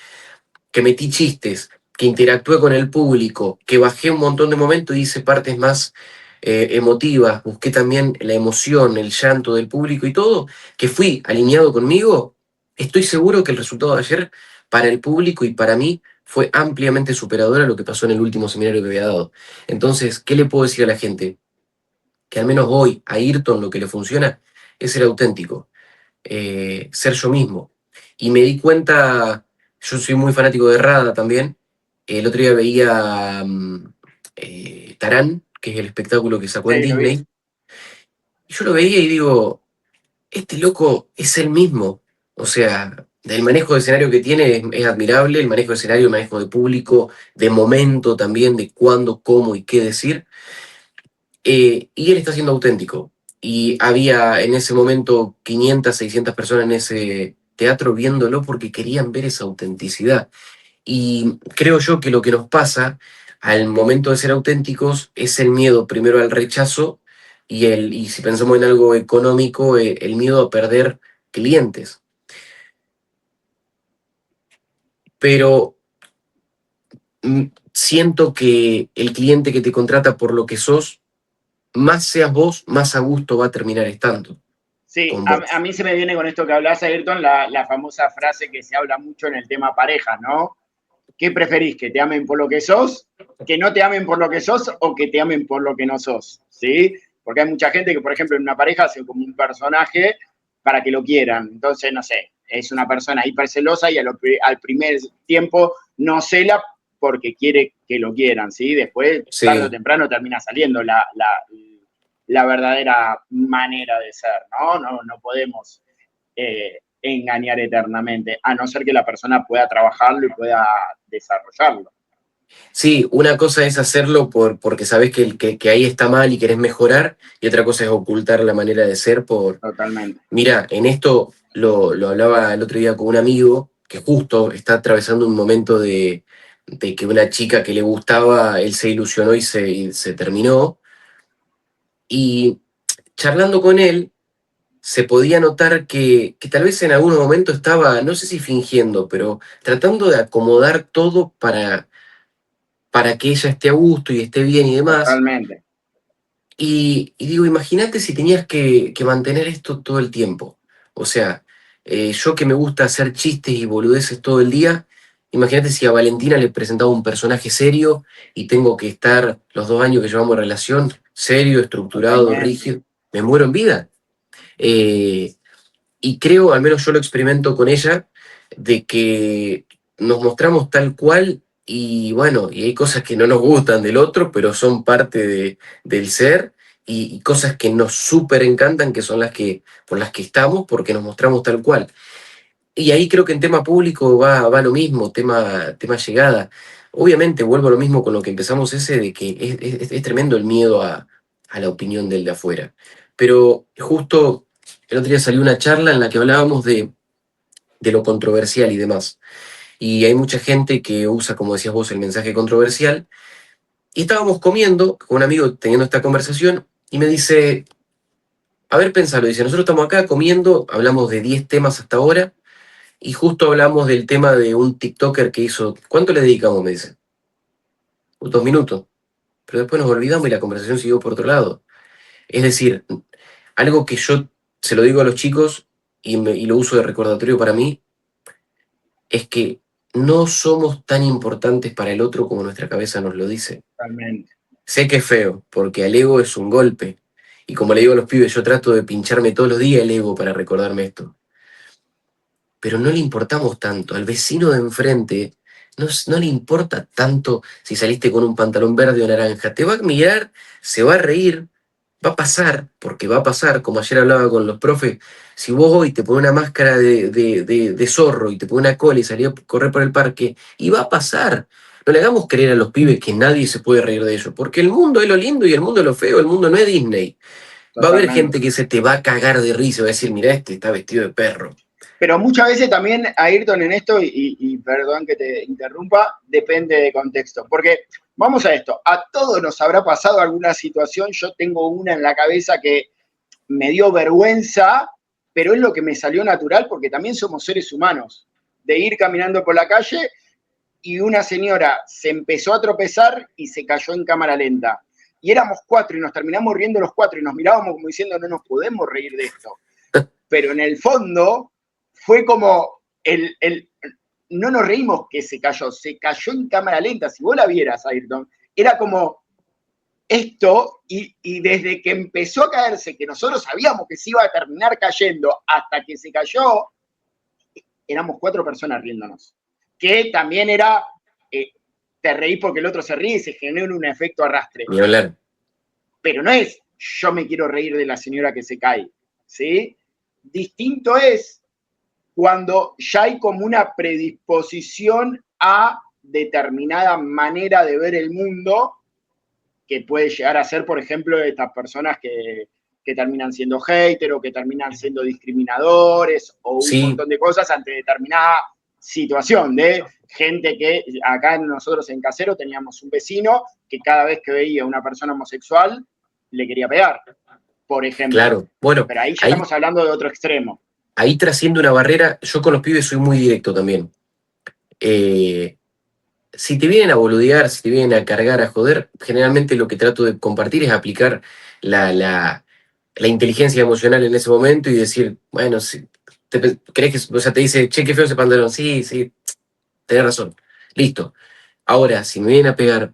[SPEAKER 2] que metí chistes, que interactué con el público, que bajé un montón de momentos y hice partes más emotivas, busqué también la emoción, el llanto del público y todo, que fui alineado conmigo, estoy seguro que el resultado de ayer para el público y para mí fue ampliamente superador a lo que pasó en el último seminario que había dado. Entonces, ¿qué le puedo decir a la gente? Que al menos hoy a Ayrton lo que le funciona es ser auténtico, ser yo mismo. Y me di cuenta, yo soy muy fanático de Rada también, el otro día veía Tarán, que es el espectáculo que sacó en
[SPEAKER 1] Sí, lo vi.
[SPEAKER 2] Disney, y yo lo veía y digo, este loco es el mismo. O sea, el manejo de escenario que tiene es admirable, el manejo de escenario, el manejo de público, de momento también, de cuándo, cómo y qué decir. Y él está siendo auténtico. Y había en ese momento 500, 600 personas en ese teatro viéndolo porque querían ver esa autenticidad. Y creo yo que lo que nos pasa al momento de ser auténticos es el miedo primero al rechazo y si pensamos en algo económico, el miedo a perder clientes. Pero siento que el cliente que te contrata por lo que sos, más seas vos, más a gusto va a terminar estando
[SPEAKER 1] Sí,
[SPEAKER 2] con
[SPEAKER 1] a
[SPEAKER 2] vos.
[SPEAKER 1] mí se me viene con esto que hablas, Ayrton, la famosa frase que se habla mucho en el tema pareja, ¿no? ¿Qué preferís? ¿Que te amen por lo que sos? ¿Que no te amen por lo que sos o que te amen por lo que no sos? ¿Sí? Porque hay mucha gente que, por ejemplo, en una pareja hace como un personaje para que lo quieran. Entonces, no sé, es una persona hipercelosa y al primer tiempo no cela porque quiere que lo quieran, ¿sí? Después, tarde o
[SPEAKER 2] Sí,
[SPEAKER 1] temprano, termina saliendo la verdadera manera de ser, ¿no? No podemos engañar eternamente, a no ser que la persona pueda trabajarlo y pueda desarrollarlo.
[SPEAKER 2] sí, una cosa es hacerlo porque sabes que ahí está mal y querés mejorar, y otra cosa es ocultar la manera de ser por...
[SPEAKER 1] Totalmente.
[SPEAKER 2] Mira, en esto lo hablaba el otro día con un amigo que justo está atravesando un momento de que una chica que le gustaba, él se ilusionó y se terminó, y charlando con él, se podía notar que tal vez en algún momento estaba, no sé si fingiendo, pero tratando de acomodar todo para que ella esté a gusto y esté bien y demás.
[SPEAKER 1] Totalmente.
[SPEAKER 2] Y digo, imagínate si tenías que mantener esto todo el tiempo. O sea, yo que me gusta hacer chistes y boludeces todo el día, imagínate si a Valentina le presentaba un personaje serio y tengo que estar los 2 años que llevamos de relación, serio, estructurado,
[SPEAKER 1] Totalmente.
[SPEAKER 2] rígido, me muero en vida. Eh, y creo, al menos yo lo experimento con ella, de que nos mostramos tal cual y bueno, y hay cosas que no nos gustan del otro, pero son parte del ser y cosas que nos súper encantan, que son las que, por las que estamos, porque nos mostramos tal cual. Y ahí creo que en tema público va lo mismo, tema llegada. Obviamente vuelvo a lo mismo con lo que empezamos ese, de que es tremendo el miedo a la opinión del de afuera. Pero justo el otro día salió una charla en la que hablábamos de lo controversial y demás. Y hay mucha gente que usa, como decías vos, el mensaje controversial. Y estábamos comiendo con un amigo teniendo esta conversación y me dice, a ver, pensalo, dice, nosotros estamos acá comiendo, hablamos de 10 temas hasta ahora y justo hablamos del tema de un TikToker que hizo, ¿cuánto le dedicamos? Me dice, 2 minutos. Pero después nos olvidamos y la conversación siguió por otro lado. Es decir, algo que yo se lo digo a los chicos y lo uso de recordatorio para mí, es que no somos tan importantes para el otro como nuestra cabeza nos lo dice.
[SPEAKER 1] Totalmente.
[SPEAKER 2] Sé que es feo, porque al ego es un golpe. Y como le digo a los pibes, yo trato de pincharme todos los días el ego para recordarme esto. pero no le importamos tanto. Al vecino de enfrente no le importa tanto si saliste con un pantalón verde o naranja. Te va a mirar, se va a reír, va a pasar, porque va a pasar, como ayer hablaba con los profes, si vos hoy te pones una máscara de zorro y te pones una cola y salís a correr por el parque, y va a pasar. No le hagamos creer a los pibes que nadie se puede reír de ellos, porque el mundo es lo lindo y el mundo es lo feo, el mundo no es Disney. Va a haber
[SPEAKER 1] Totalmente.
[SPEAKER 2] gente que se te va a cagar de risa y va a decir, mirá, este está vestido de perro.
[SPEAKER 1] Pero muchas veces también, Ayrton, en esto, y perdón que te interrumpa, depende de contexto. Porque vamos a esto, a todos nos habrá pasado alguna situación, yo tengo una en la cabeza que me dio vergüenza, pero es lo que me salió natural porque también somos seres humanos, de ir caminando por la calle y una señora se empezó a tropezar y se cayó en cámara lenta. Y éramos 4 y nos terminamos riendo los 4 y nos mirábamos como diciendo no nos podemos reír de esto. Pero en el fondo fue como no nos reímos que se cayó en cámara lenta. Si vos la vieras, Ayrton, era como esto, y desde que empezó a caerse, que nosotros sabíamos que se iba a terminar cayendo, hasta que se cayó, éramos 4 personas riéndonos. Que también era, te reís porque el otro se ríe y se genera un efecto arrastre.
[SPEAKER 2] Ni hablar.
[SPEAKER 1] Pero no es, yo me quiero reír de la señora que se cae, ¿sí? Distinto es cuando ya hay como una predisposición a determinada manera de ver el mundo, que puede llegar a ser, por ejemplo, estas personas que terminan siendo haters o que terminan siendo discriminadores o un
[SPEAKER 2] Sí,
[SPEAKER 1] montón de cosas ante determinada situación de gente que acá nosotros en Casero teníamos un vecino que cada vez que veía a una persona homosexual le quería pegar, por ejemplo.
[SPEAKER 2] claro. Bueno,
[SPEAKER 1] Pero ahí ya
[SPEAKER 2] ahí,
[SPEAKER 1] estamos hablando de otro extremo.
[SPEAKER 2] ahí trasciende una barrera. Yo con los pibes soy muy directo también. Si te vienen a boludear, si te vienen a cargar, a joder, generalmente lo que trato de compartir es aplicar la inteligencia emocional en ese momento y decir, bueno, si crees que, o sea, te dice, che, qué feo ese pantalón, sí, sí, tenés razón, listo. Ahora, si me vienen a pegar,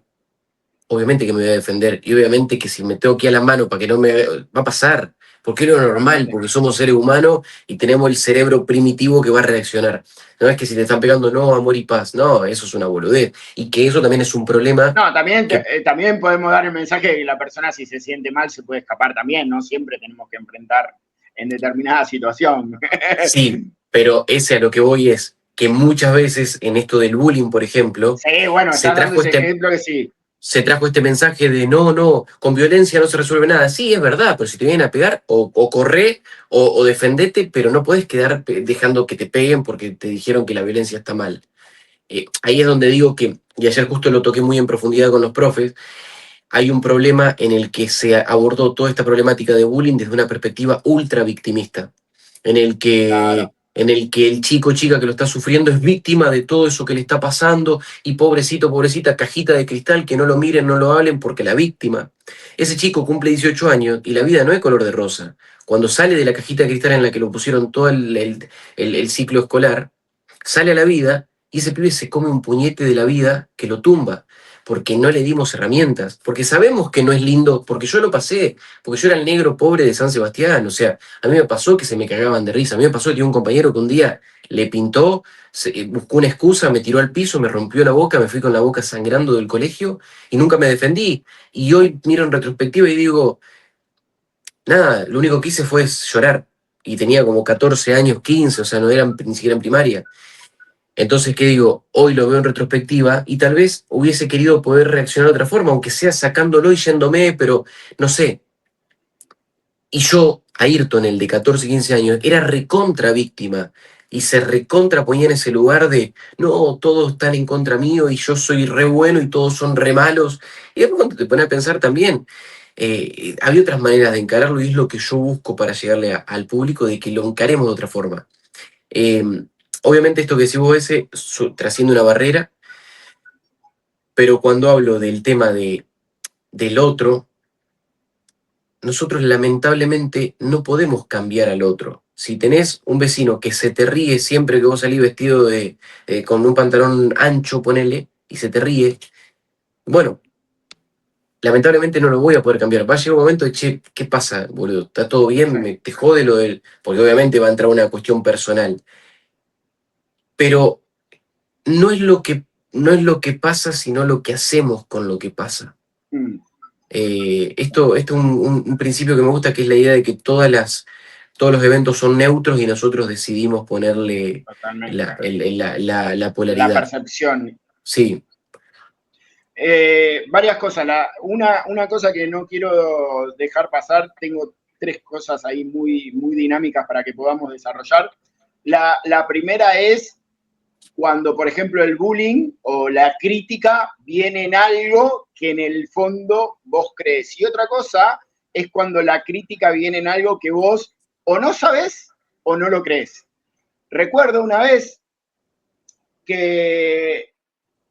[SPEAKER 2] obviamente que me voy a defender y obviamente que si me tengo que ir a la mano para que no me... va a pasar, porque es lo normal,
[SPEAKER 1] Totalmente.
[SPEAKER 2] porque somos seres humanos y tenemos el cerebro primitivo que va a reaccionar. No es que si te están pegando, no, amor y paz, no, eso es una boludez. Y que eso también es un problema
[SPEAKER 1] No, también,
[SPEAKER 2] que
[SPEAKER 1] también podemos dar el mensaje de que la persona si se siente mal se puede escapar también, no siempre tenemos que enfrentar en determinada situación.
[SPEAKER 2] sí, pero ese a lo que voy es que muchas veces en esto del bullying, por ejemplo,
[SPEAKER 1] Sí, bueno,
[SPEAKER 2] se
[SPEAKER 1] estás dando
[SPEAKER 2] trajo
[SPEAKER 1] ese
[SPEAKER 2] este,
[SPEAKER 1] ejemplo que sí.
[SPEAKER 2] se trajo este mensaje de no, no, con violencia no se resuelve nada. Sí, es verdad, pero si te vienen a pegar, o corre o defendete, pero no puedes quedar dejando que te peguen porque te dijeron que la violencia está mal. Ahí es donde digo que, y ayer justo lo toqué muy en profundidad con los profes, hay un problema en el que se abordó toda esta problemática de bullying desde una perspectiva ultra victimista, en el
[SPEAKER 1] Claro.
[SPEAKER 2] que, en el, que el chico o chica que lo está sufriendo es víctima de todo eso que le está pasando y pobrecito, pobrecita, cajita de cristal, que no lo miren, no lo hablen porque la víctima. Ese chico cumple 18 años y la vida no es color de rosa. Cuando sale de la cajita de cristal en la que lo pusieron todo el ciclo escolar, sale a la vida y ese pibe se come un puñete de la vida que lo tumba porque no le dimos herramientas, porque sabemos que no es lindo, porque yo lo pasé, porque yo era el negro pobre de San Sebastián, o sea, a mí me pasó que se me cagaban de risa, a mí me pasó que tenía un compañero que un día le pintó, buscó una excusa, me tiró al piso, me rompió la boca, me fui con la boca sangrando del colegio y nunca me defendí. Y hoy miro en retrospectiva y digo, nada, lo único que hice fue llorar. Y tenía como 14 años, 15, o sea, no era ni siquiera en primaria. Entonces, ¿qué digo? Hoy lo veo en retrospectiva y tal vez hubiese querido poder reaccionar de otra forma, aunque sea sacándolo y yéndome, pero no sé. Y yo, Ayrton, el de 14 15 años, era recontra víctima y se recontra ponía en ese lugar de, no, todos están en contra mío y yo soy re bueno y todos son re malos. Y después cuando te pones a pensar también, había otras maneras de encararlo y es lo que yo busco para llegarle al público, de que lo encaremos de otra forma. Eh, Obviamente esto que decís vos ese trasciende una barrera, pero cuando hablo del tema del otro, nosotros lamentablemente no podemos cambiar al otro. Si tenés un vecino que se te ríe siempre que vos salís vestido con un pantalón ancho, ponele, y se te ríe, bueno, lamentablemente no lo voy a poder cambiar. Va a llegar un momento de, che, ¿qué pasa, boludo? ¿Está todo bien?
[SPEAKER 1] Sí.
[SPEAKER 2] ¿Te jode lo del...? Porque obviamente va a entrar una cuestión personal. pero no es lo que pasa, sino lo que hacemos con lo que pasa.
[SPEAKER 1] Mm,
[SPEAKER 2] Esto es un principio que me gusta, que es la idea de que todos los eventos son neutros y nosotros decidimos ponerle
[SPEAKER 1] totalmente.
[SPEAKER 2] la
[SPEAKER 1] La
[SPEAKER 2] polaridad.
[SPEAKER 1] percepción.
[SPEAKER 2] Sí,
[SPEAKER 1] Varias cosas. Una cosa que no quiero dejar pasar, tengo tres cosas ahí muy, muy dinámicas para que podamos desarrollar. La primera es cuando, por ejemplo, el bullying o la crítica viene en algo que en el fondo vos crees. Y otra cosa es cuando la crítica viene en algo que vos o no sabés o no lo crees. Recuerdo una vez que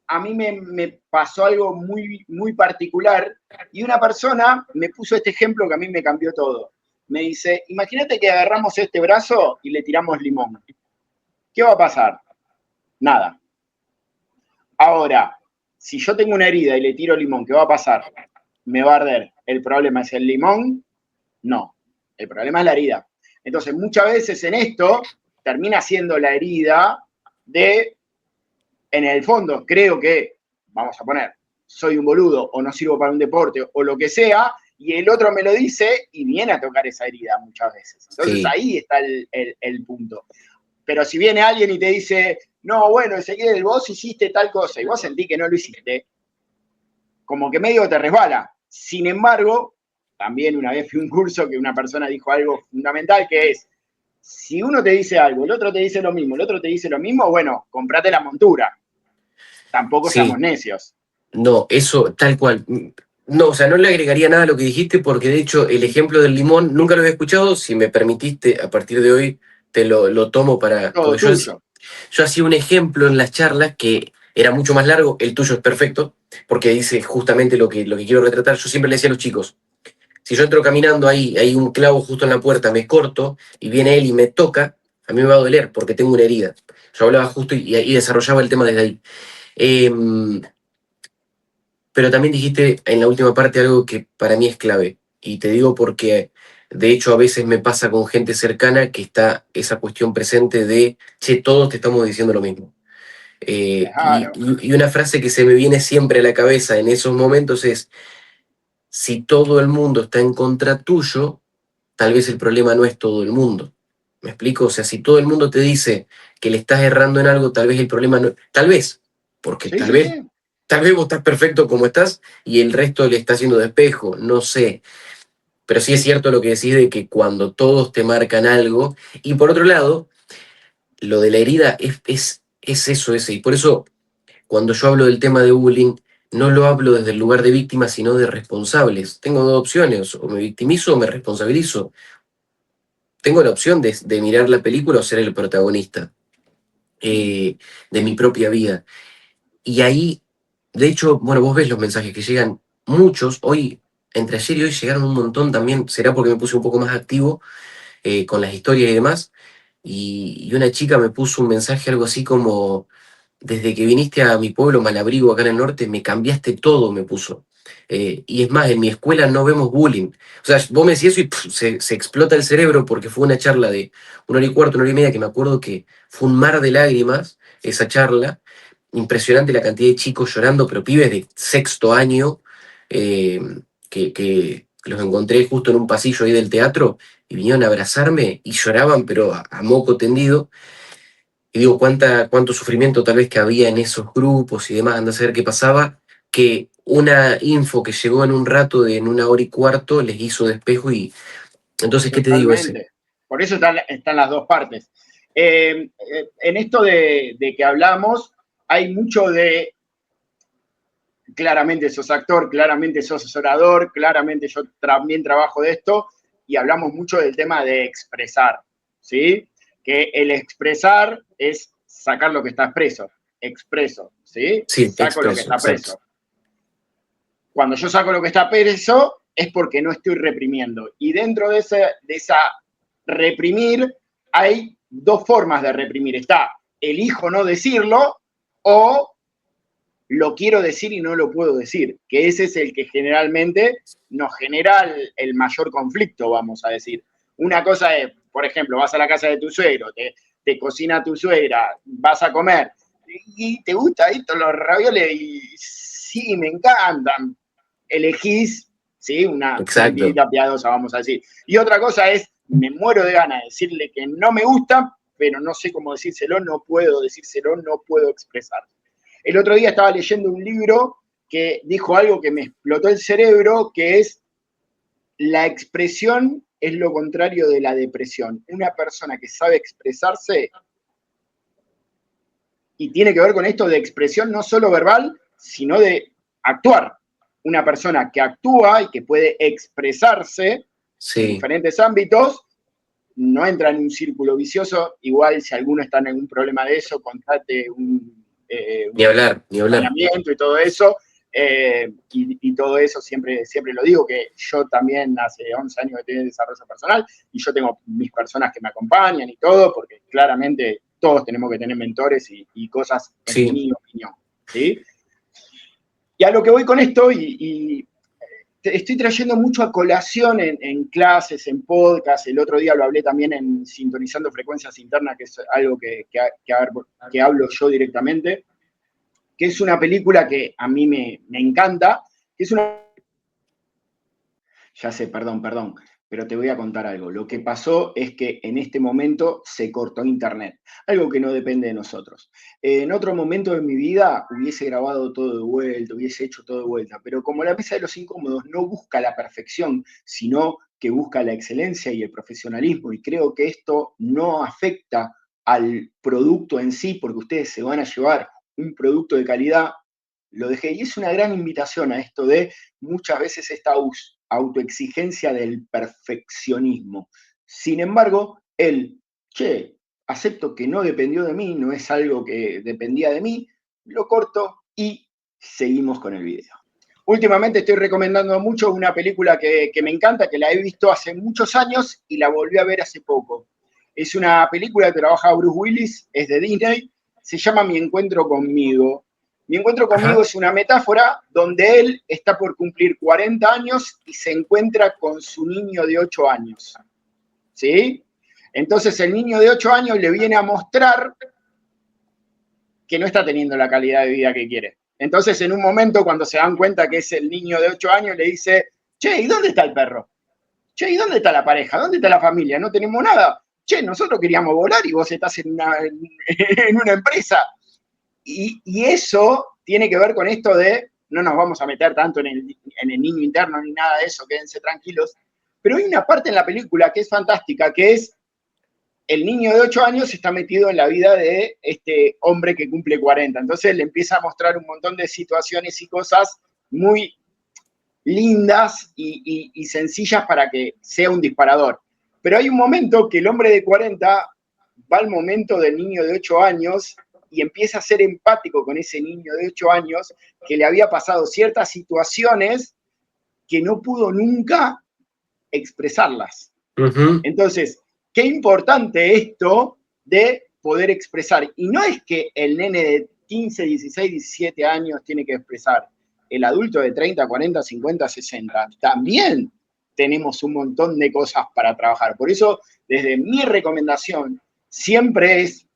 [SPEAKER 1] a mí me pasó algo muy, muy particular y una persona me puso este ejemplo que a mí me cambió todo. Me dice, imagínate que agarramos este brazo y le tiramos limón. ¿Qué va a pasar? Nada. Ahora, si yo tengo una herida y le tiro limón, ¿qué va a pasar? Me va a arder. ¿El problema es el limón? No. El problema es la herida. Entonces, muchas veces en esto termina siendo la herida de, en el fondo, creo que, vamos a poner, soy un boludo o no sirvo para un deporte o lo que sea, y el otro me lo dice y viene a tocar esa herida muchas veces. Entonces
[SPEAKER 2] sí.
[SPEAKER 1] ahí está el punto. Pero si viene alguien y te dice, no, bueno, Ezequiel, vos hiciste tal cosa y vos sentís que no lo hiciste, como que medio te resbala. Sin embargo, también una vez fui a un curso que una persona dijo algo fundamental que es, si uno te dice algo, el otro te dice lo mismo, el otro te dice lo mismo, bueno, comprate la montura. Tampoco seamos
[SPEAKER 2] Sí,
[SPEAKER 1] necios.
[SPEAKER 2] no, eso tal cual. No, o sea, no le agregaría nada a lo que dijiste porque de hecho el ejemplo del limón nunca lo había escuchado. Si me permitiste, a partir de hoy te lo tomo para...
[SPEAKER 1] Todo
[SPEAKER 2] Porque
[SPEAKER 1] tuyo.
[SPEAKER 2] yo hacía un ejemplo en las charlas que era mucho más largo, el tuyo es perfecto, porque dice justamente lo que quiero retratar. Yo siempre le decía a los chicos, si yo entro caminando ahí, hay un clavo justo en la puerta, me corto y viene él y me toca, a mí me va a doler porque tengo una herida. Yo hablaba justo y desarrollaba el tema desde ahí. Em, pero también dijiste en la última parte algo que para mí es clave. Y te digo porque, de hecho, a veces me pasa con gente cercana que está esa cuestión presente de, che, todos te estamos diciendo lo mismo.
[SPEAKER 1] Claro.
[SPEAKER 2] Y una frase que se me viene siempre a la cabeza en esos momentos es, si todo el mundo está en contra tuyo, tal vez el problema no es todo el mundo. ¿Me explico? O sea, si todo el mundo te dice que le estás errando en algo, tal vez el problema no... Tal vez, porque
[SPEAKER 1] Sí, sí, sí.
[SPEAKER 2] tal vez vos estás perfecto como estás y el resto le está haciendo de espejo, no sé. Pero sí es cierto lo que decís de que cuando todos te marcan algo, y por otro lado, lo de la herida es eso, ese. Y por eso, cuando yo hablo del tema de bullying, no lo hablo desde el lugar de víctima, sino de responsables. Tengo dos opciones, o me victimizo o me responsabilizo. Tengo la opción de mirar la película o ser el protagonista
[SPEAKER 1] Mm,
[SPEAKER 2] de mi propia vida. Y ahí, de hecho, bueno, vos ves los mensajes que llegan, muchos, hoy, entre ayer y hoy llegaron un montón también, será porque me puse un poco más activo con las historias y demás, y una chica me puso un mensaje algo así como, desde que viniste a mi pueblo Malabrigo, acá en el norte, me cambiaste todo, me puso. Y es más, en mi escuela no vemos bullying. O sea, vos me decís eso y pff, se explota el cerebro porque fue una charla de 1 hora y cuarto, 1 hora y media, que me acuerdo que fue un mar de lágrimas esa charla. Impresionante la cantidad de chicos llorando, pero pibes de sexto año, eh, que los encontré justo en un pasillo ahí del teatro y vinieron a abrazarme y lloraban, pero a moco tendido. Y digo, cuánto sufrimiento tal vez que había en esos grupos y demás, anda a saber qué pasaba, que una info que llegó en un rato de en 1 hora y cuarto les hizo despejo y entonces, ¿qué te digo ese?
[SPEAKER 1] totalmente. Por eso están las dos partes. En esto de que hablamos, hay mucho de claramente sos actor, claramente sos orador, claramente yo también trabajo de esto y hablamos mucho del tema de expresar, ¿sí? Que el expresar es sacar lo que está expreso, ¿sí?
[SPEAKER 2] Sí,
[SPEAKER 1] Saco lo que
[SPEAKER 2] expreso,
[SPEAKER 1] está
[SPEAKER 2] exacto.
[SPEAKER 1] preso. Cuando yo saco lo que está preso es porque no estoy reprimiendo. Y dentro de esa reprimir hay dos formas de reprimir. Está elijo no decirlo o lo quiero decir y no lo puedo decir, que ese es el que generalmente nos genera el mayor conflicto, vamos a decir. Una cosa es, por ejemplo, vas a la casa de tu suegro, te cocina tu suegra, vas a comer, y te gusta esto, los ravioles, y sí, me encantan, elegís, ¿sí? Una
[SPEAKER 2] Exacto.
[SPEAKER 1] mentira piadosa, vamos a decir. Y otra cosa es, me muero de ganas de decirle que no me gusta, pero no sé cómo decírselo, no puedo decírselo, no puedo expresar. El otro día estaba leyendo un libro que dijo algo que me explotó el cerebro, que es la expresión es lo contrario de la depresión. Una persona que sabe expresarse, y tiene que ver con esto de expresión no solo verbal, sino de actuar. Una persona que actúa y que puede expresarse en
[SPEAKER 2] Sí,
[SPEAKER 1] diferentes ámbitos, no entra en un círculo vicioso. Igual si alguno está en algún problema de eso, contrate
[SPEAKER 2] ni
[SPEAKER 1] un
[SPEAKER 2] hablar, ni hablar.
[SPEAKER 1] acompañamiento y todo eso. Y todo eso siempre lo digo, que yo también hace 11 años que tengo desarrollo personal y yo tengo mis personas que me acompañan y todo, porque claramente todos tenemos que tener mentores y cosas en
[SPEAKER 2] Sí,
[SPEAKER 1] mi opinión, ¿sí? Y a lo que voy con esto, y estoy trayendo mucho a colación en clases, en podcast, el otro día lo hablé también en Sintonizando Frecuencias Internas, que es algo que hablo yo directamente, que es una película que a mí me encanta, que es una... Ya sé, perdón, pero te voy a contar algo. Lo que pasó es que en este momento se cortó internet, algo que no depende de nosotros. En otro momento de mi vida hubiese grabado todo de vuelta, hubiese hecho todo de vuelta, pero como la mesa de los incómodos no busca la perfección, sino que busca la excelencia y el profesionalismo, y creo que esto no afecta al producto en sí, porque ustedes se van a llevar un producto de calidad, lo dejé. Y es una gran invitación a esto de muchas veces esta autoexigencia del perfeccionismo. Sin embargo, acepto que no dependió de mí, no es algo que dependía de mí, lo corto y seguimos con el video. Últimamente estoy recomendando mucho una película que me encanta, que la he visto hace muchos años y la volví a ver hace poco. Es una película que trabaja Bruce Willis, es de Disney, se llama Mi Encuentro Conmigo. Mi Encuentro Conmigo
[SPEAKER 2] ajá,
[SPEAKER 1] es una metáfora donde él está por cumplir 40 años y se encuentra con su niño de 8 años. ¿Sí? Entonces el niño de 8 años le viene a mostrar que no está teniendo la calidad de vida que quiere. Entonces, en un momento, cuando se dan cuenta que es el niño de 8 años, le dice, che, ¿y dónde está el perro? Che, ¿y dónde está la pareja? ¿Dónde está la familia? No tenemos nada. Che, nosotros queríamos volar y vos estás en una empresa. Y eso tiene que ver con esto de, no nos vamos a meter tanto en el niño interno ni nada de eso, quédense tranquilos, pero hay una parte en la película que es fantástica, que es el niño de 8 años está metido en la vida de este hombre que cumple 40. Entonces le empieza a mostrar un montón de situaciones y cosas muy lindas y sencillas para que sea un disparador. Pero hay un momento que el hombre de 40 va al momento del niño de 8 años y empieza a ser empático con ese niño de 8 años que le había pasado ciertas situaciones que no pudo nunca expresarlas.
[SPEAKER 2] ujú,
[SPEAKER 1] Entonces, qué importante esto de poder expresar. Y no es que el nene de 15, 16, 17 años tiene que expresar. El adulto de 30, 40, 50, 60 también tenemos un montón de cosas para trabajar. Por eso, desde mi recomendación, siempre es,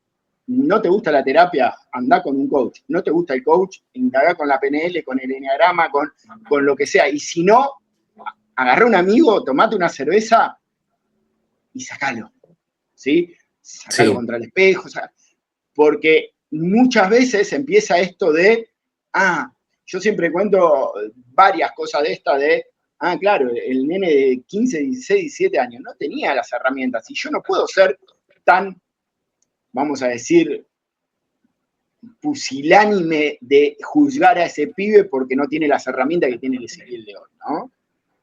[SPEAKER 1] no te gusta la terapia, anda con un coach. No te gusta el coach, indaga con la PNL, con el enneagrama, con lo que sea. Y si no, agarra un amigo, tomate una cerveza y sacalo, ¿sí? Sacalo
[SPEAKER 2] sí,
[SPEAKER 1] contra el espejo, porque muchas veces empieza esto de, yo siempre cuento varias cosas de esta de, claro, el nene de 15, 16, 17 años no tenía las herramientas y yo no puedo ser tan, vamos a decir, pusilánime de juzgar a ese pibe porque no tiene las herramientas que tiene el Ezequiel de hoy, ¿no?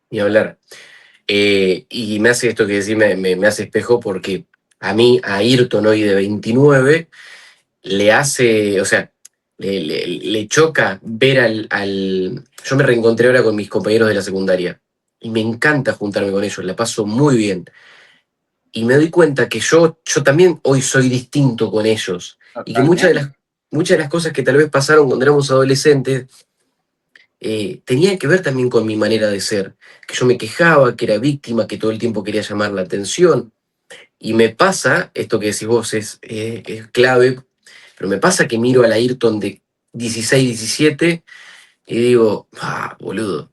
[SPEAKER 2] ni hablar. Y me hace esto que decís, me hace espejo porque a mí, a Ayrton hoy de 29, le hace, o sea, le choca ver Yo me reencontré ahora con mis compañeros de la secundaria y me encanta juntarme con ellos, la paso muy bien. Y me doy cuenta que yo también hoy soy distinto con ellos y que
[SPEAKER 1] Totalmente.
[SPEAKER 2] muchas de las cosas que tal vez pasaron cuando éramos adolescentes tenía que ver también con mi manera de ser, que yo me quejaba, que era víctima, que todo el tiempo quería llamar la atención. Y me pasa, esto que decís vos es clave, pero me pasa que miro a la Ayrton de 16, 17 y digo, boludo,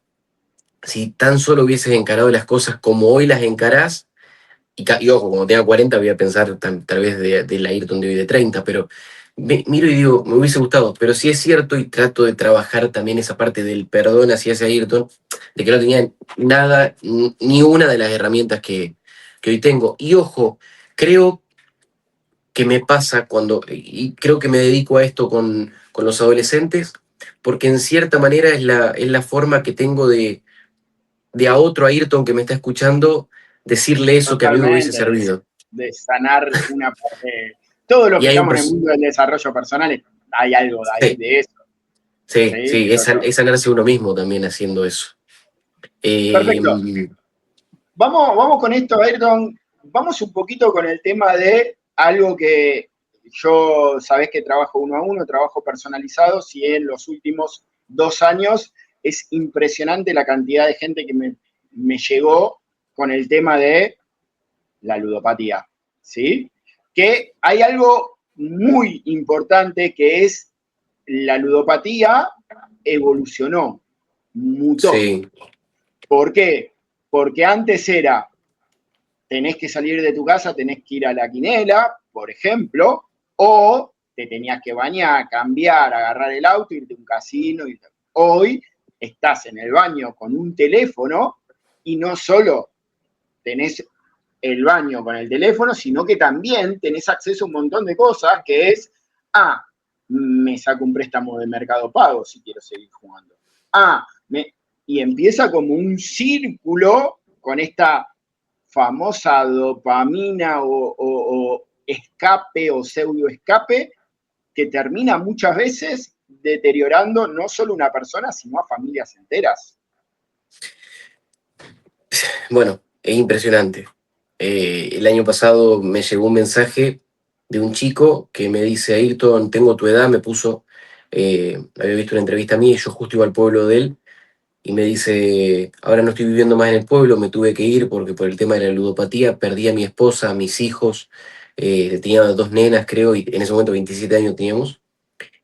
[SPEAKER 2] si tan solo hubieses encarado las cosas como hoy las encarás, y ojo, cuando tenga 40 voy a pensar tal vez de la Ayrton de hoy de 30, pero miro y digo, me hubiese gustado, pero sí es cierto y trato de trabajar también esa parte del perdón hacia ese Ayrton, de que no tenía nada, ni una de las herramientas que hoy tengo. Y ojo, creo que me pasa y creo que me dedico a esto con los adolescentes, porque en cierta manera es la forma que tengo de a otro Ayrton que me está escuchando decirle eso que a mí me hubiese
[SPEAKER 1] Totalmente,
[SPEAKER 2] servido.
[SPEAKER 1] de sanar una parte. Todos los
[SPEAKER 2] Y
[SPEAKER 1] que
[SPEAKER 2] hay un
[SPEAKER 1] estamos en el mundo del desarrollo personal, hay algo de ahí,
[SPEAKER 2] sí,
[SPEAKER 1] de eso.
[SPEAKER 2] sí,
[SPEAKER 1] ¿Sí?
[SPEAKER 2] sí, es sanarse uno mismo también haciendo eso. Eh,
[SPEAKER 1] Perfecto. Vamos con esto, Ayrton. Vamos un poquito con el tema de algo que yo, sabés que trabajo uno a uno, trabajo personalizado, si en los últimos 2 años es impresionante la cantidad de gente que me llegó con el tema de la ludopatía, ¿sí? Que hay algo muy importante que es la ludopatía evolucionó, mutó.
[SPEAKER 2] sí,
[SPEAKER 1] ¿Por qué? Porque antes era, tenés que salir de tu casa, tenés que ir a la quinela, por ejemplo, o te tenías que bañar, cambiar, agarrar el auto, irte a un casino. Hoy estás en el baño con un teléfono y no solo tenés el baño con el teléfono, sino que también tenés acceso a un montón de cosas que es, me saco un préstamo de Mercado Pago si quiero seguir jugando. Y empieza como un círculo con esta famosa dopamina o escape o pseudo escape que termina muchas veces deteriorando no solo una persona, sino a familias enteras.
[SPEAKER 2] bueno, es impresionante. El año pasado me llegó un mensaje de un chico que me dice, Ayrton, tengo tu edad, me puso, había visto una entrevista a mí, yo justo iba al pueblo de él, y me dice, ahora no estoy viviendo más en el pueblo, me tuve que ir porque por el tema de la ludopatía perdí a mi esposa, a mis hijos, tenía 2 nenas creo, y en ese momento 27 años teníamos,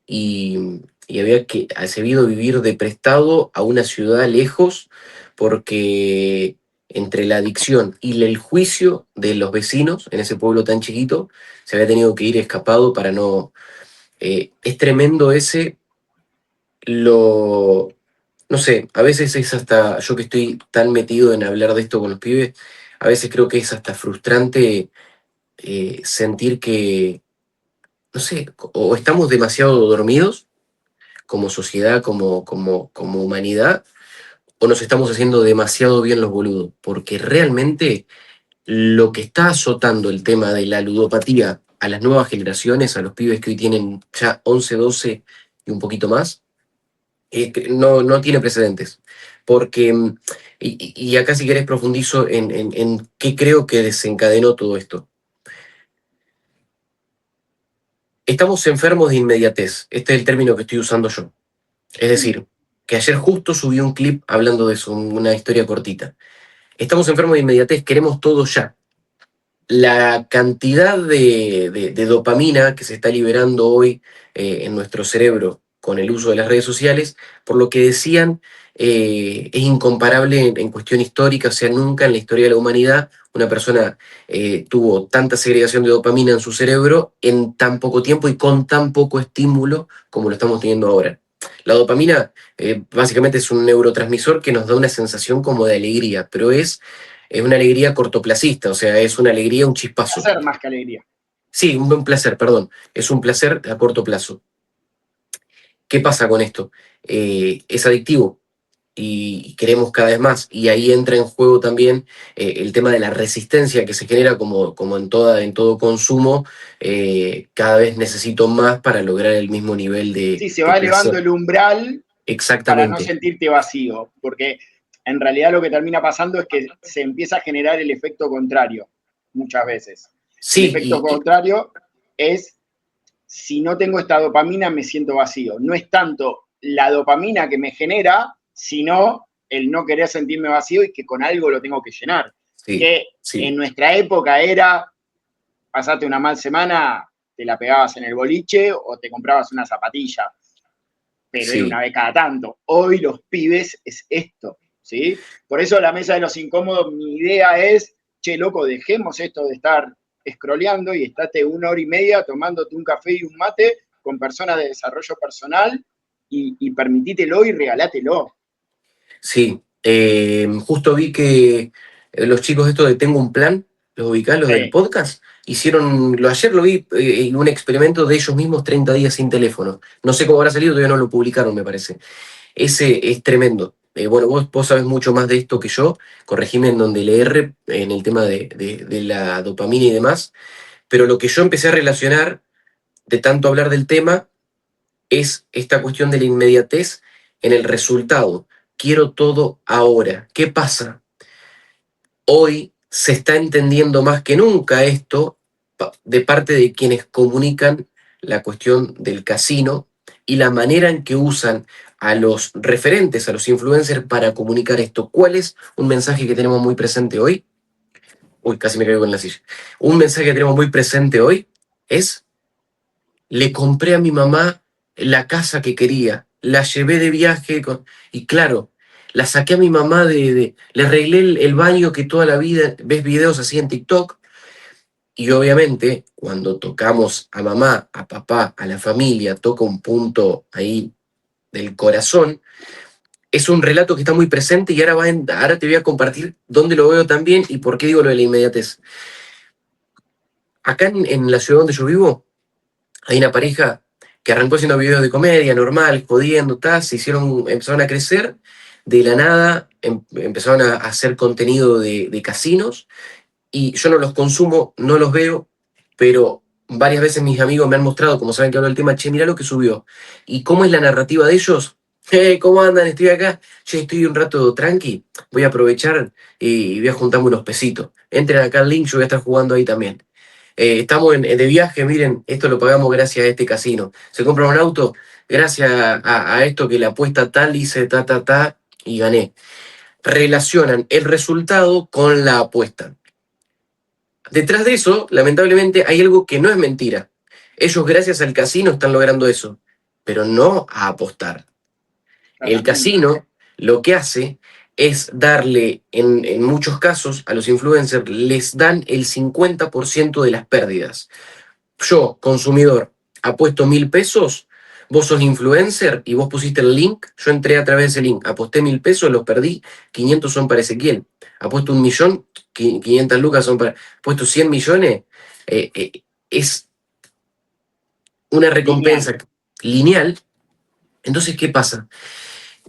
[SPEAKER 2] y había que sabido vivir de prestado a una ciudad lejos porque entre la adicción y el juicio de los vecinos en ese pueblo tan chiquito, se había tenido que ir escapado para no... es tremendo lo... No sé, a veces es hasta, yo que estoy tan metido en hablar de esto con los pibes, a veces creo que es hasta frustrante sentir que, no sé, o estamos demasiado dormidos como sociedad, como humanidad, o nos estamos haciendo demasiado bien los boludos, porque realmente lo que está azotando el tema de la ludopatía a las nuevas generaciones, a los pibes que hoy tienen ya 11 12 y un poquito más, que no tiene precedentes. Porque, y acá si querés profundizo en qué creo que desencadenó todo esto. Estamos enfermos de inmediatez, este es el término que estoy usando yo. Es decir, que ayer justo subí un clip hablando de eso, una historia cortita. Estamos enfermos de inmediatez, queremos todo ya. La cantidad de dopamina que se está liberando hoy en nuestro cerebro con el uso de las redes sociales, por lo que decían, es incomparable en cuestión histórica, o sea, nunca en la historia de la humanidad una persona tuvo tanta segregación de dopamina en su cerebro en tan poco tiempo y con tan poco estímulo como lo estamos teniendo ahora. La dopamina básicamente es un neurotransmisor que nos da una sensación como de alegría, pero es una alegría cortoplacista, o sea, es una alegría, un chispazo.
[SPEAKER 1] Hacer más que alegría.
[SPEAKER 2] Sí, un buen placer, perdón. Es un placer a corto plazo. ¿Qué pasa con esto? Es adictivo y queremos cada vez más. Y ahí entra en juego también el tema de la resistencia que se genera como en todo consumo. Cada vez necesito más para lograr el mismo nivel
[SPEAKER 1] Sí, se
[SPEAKER 2] de
[SPEAKER 1] va elevando
[SPEAKER 2] placer.
[SPEAKER 1] el umbral para no
[SPEAKER 2] Exactamente.
[SPEAKER 1] sentirte vacío, porque en realidad lo que termina pasando es que se empieza a generar el efecto contrario muchas veces. El
[SPEAKER 2] Sí,
[SPEAKER 1] efecto contrario es, si no tengo esta dopamina me siento vacío. No es tanto la dopamina que me genera, sino el no querer sentirme vacío y que con algo lo tengo que llenar.
[SPEAKER 2] Sí,
[SPEAKER 1] que en
[SPEAKER 2] sí,
[SPEAKER 1] nuestra época era, pasaste una mal semana, te la pegabas en el boliche o te comprabas una zapatilla, pero era una
[SPEAKER 2] sí.
[SPEAKER 1] vez cada tanto. Hoy los pibes es esto, ¿sí? Por eso la mesa de los incómodos, mi idea es, che, loco, dejemos esto de estar scrolleando y estate 1 hora y media tomándote un café y un mate con personas de desarrollo personal y permitítelo y regalátelo.
[SPEAKER 2] Sí, justo vi que los chicos estos de Tengo un Plan, los ubicás, los del
[SPEAKER 1] Sí,
[SPEAKER 2] podcast, ayer lo vi, en un experimento de ellos mismos 30 días sin teléfono. No sé cómo habrá salido, todavía no lo publicaron, me parece. Ese es tremendo. Bueno, vos sabés mucho más de esto que yo, corregime en donde le erre en el tema de la dopamina y demás, pero lo que yo empecé a relacionar de tanto hablar del tema es esta cuestión de la inmediatez en el resultado. Quiero todo ahora. ¿Qué pasa? Hoy se está entendiendo más que nunca esto de parte de quienes comunican la cuestión del casino y la manera en que usan a los referentes, a los influencers para comunicar esto. ¿Cuál es un mensaje que tenemos muy presente hoy? Uy, casi me caigo en la silla. Un mensaje que tenemos muy presente hoy es: le compré a mi mamá la casa que quería, la llevé de viaje y claro, la saqué a mi mamá le arreglé el baño que toda la vida ves videos así en TikTok y obviamente cuando tocamos a mamá, a papá, a la familia, toca un punto ahí del corazón, es un relato que está muy presente y ahora te voy a compartir dónde lo veo también y por qué digo lo de la inmediatez. Acá en la ciudad donde yo vivo, hay una pareja que arrancó haciendo videos de comedia, normal, jodiendo, tal, empezaron a crecer, de la nada empezaron a hacer contenido de casinos, y yo no los consumo, no los veo, pero varias veces mis amigos me han mostrado, como saben que hablo del tema, che, mirá lo que subió. ¿Y cómo es la narrativa de ellos? ¿Cómo andan? Estoy acá. Che, estoy un rato tranqui, voy a aprovechar y voy a juntarme unos pesitos. Entren acá al link, yo voy a estar jugando ahí también. Estamos de viaje, miren, esto lo pagamos gracias a este casino. Se compra un auto gracias a esto que la apuesta tal hice ta, ta, ta y gané. Relacionan el resultado con la apuesta. Detrás de eso, lamentablemente, hay algo que no es mentira. Ellos, gracias al casino, están logrando eso, pero no a apostar. El
[SPEAKER 1] claramente.
[SPEAKER 2] casino lo que hace es darle, en muchos casos, a los influencers, les dan el 50% de las pérdidas. Yo, consumidor, apuesto 1.000 pesos, vos sos influencer y vos pusiste el link, yo entré a través de ese link, aposté 1.000 pesos, los perdí, 500 son para Ezequiel. Apuesto 1.000.000, 500 lucas son para... Apuesto 100 millones, es una
[SPEAKER 1] Lineal.
[SPEAKER 2] recompensa lineal. Entonces, ¿qué pasa?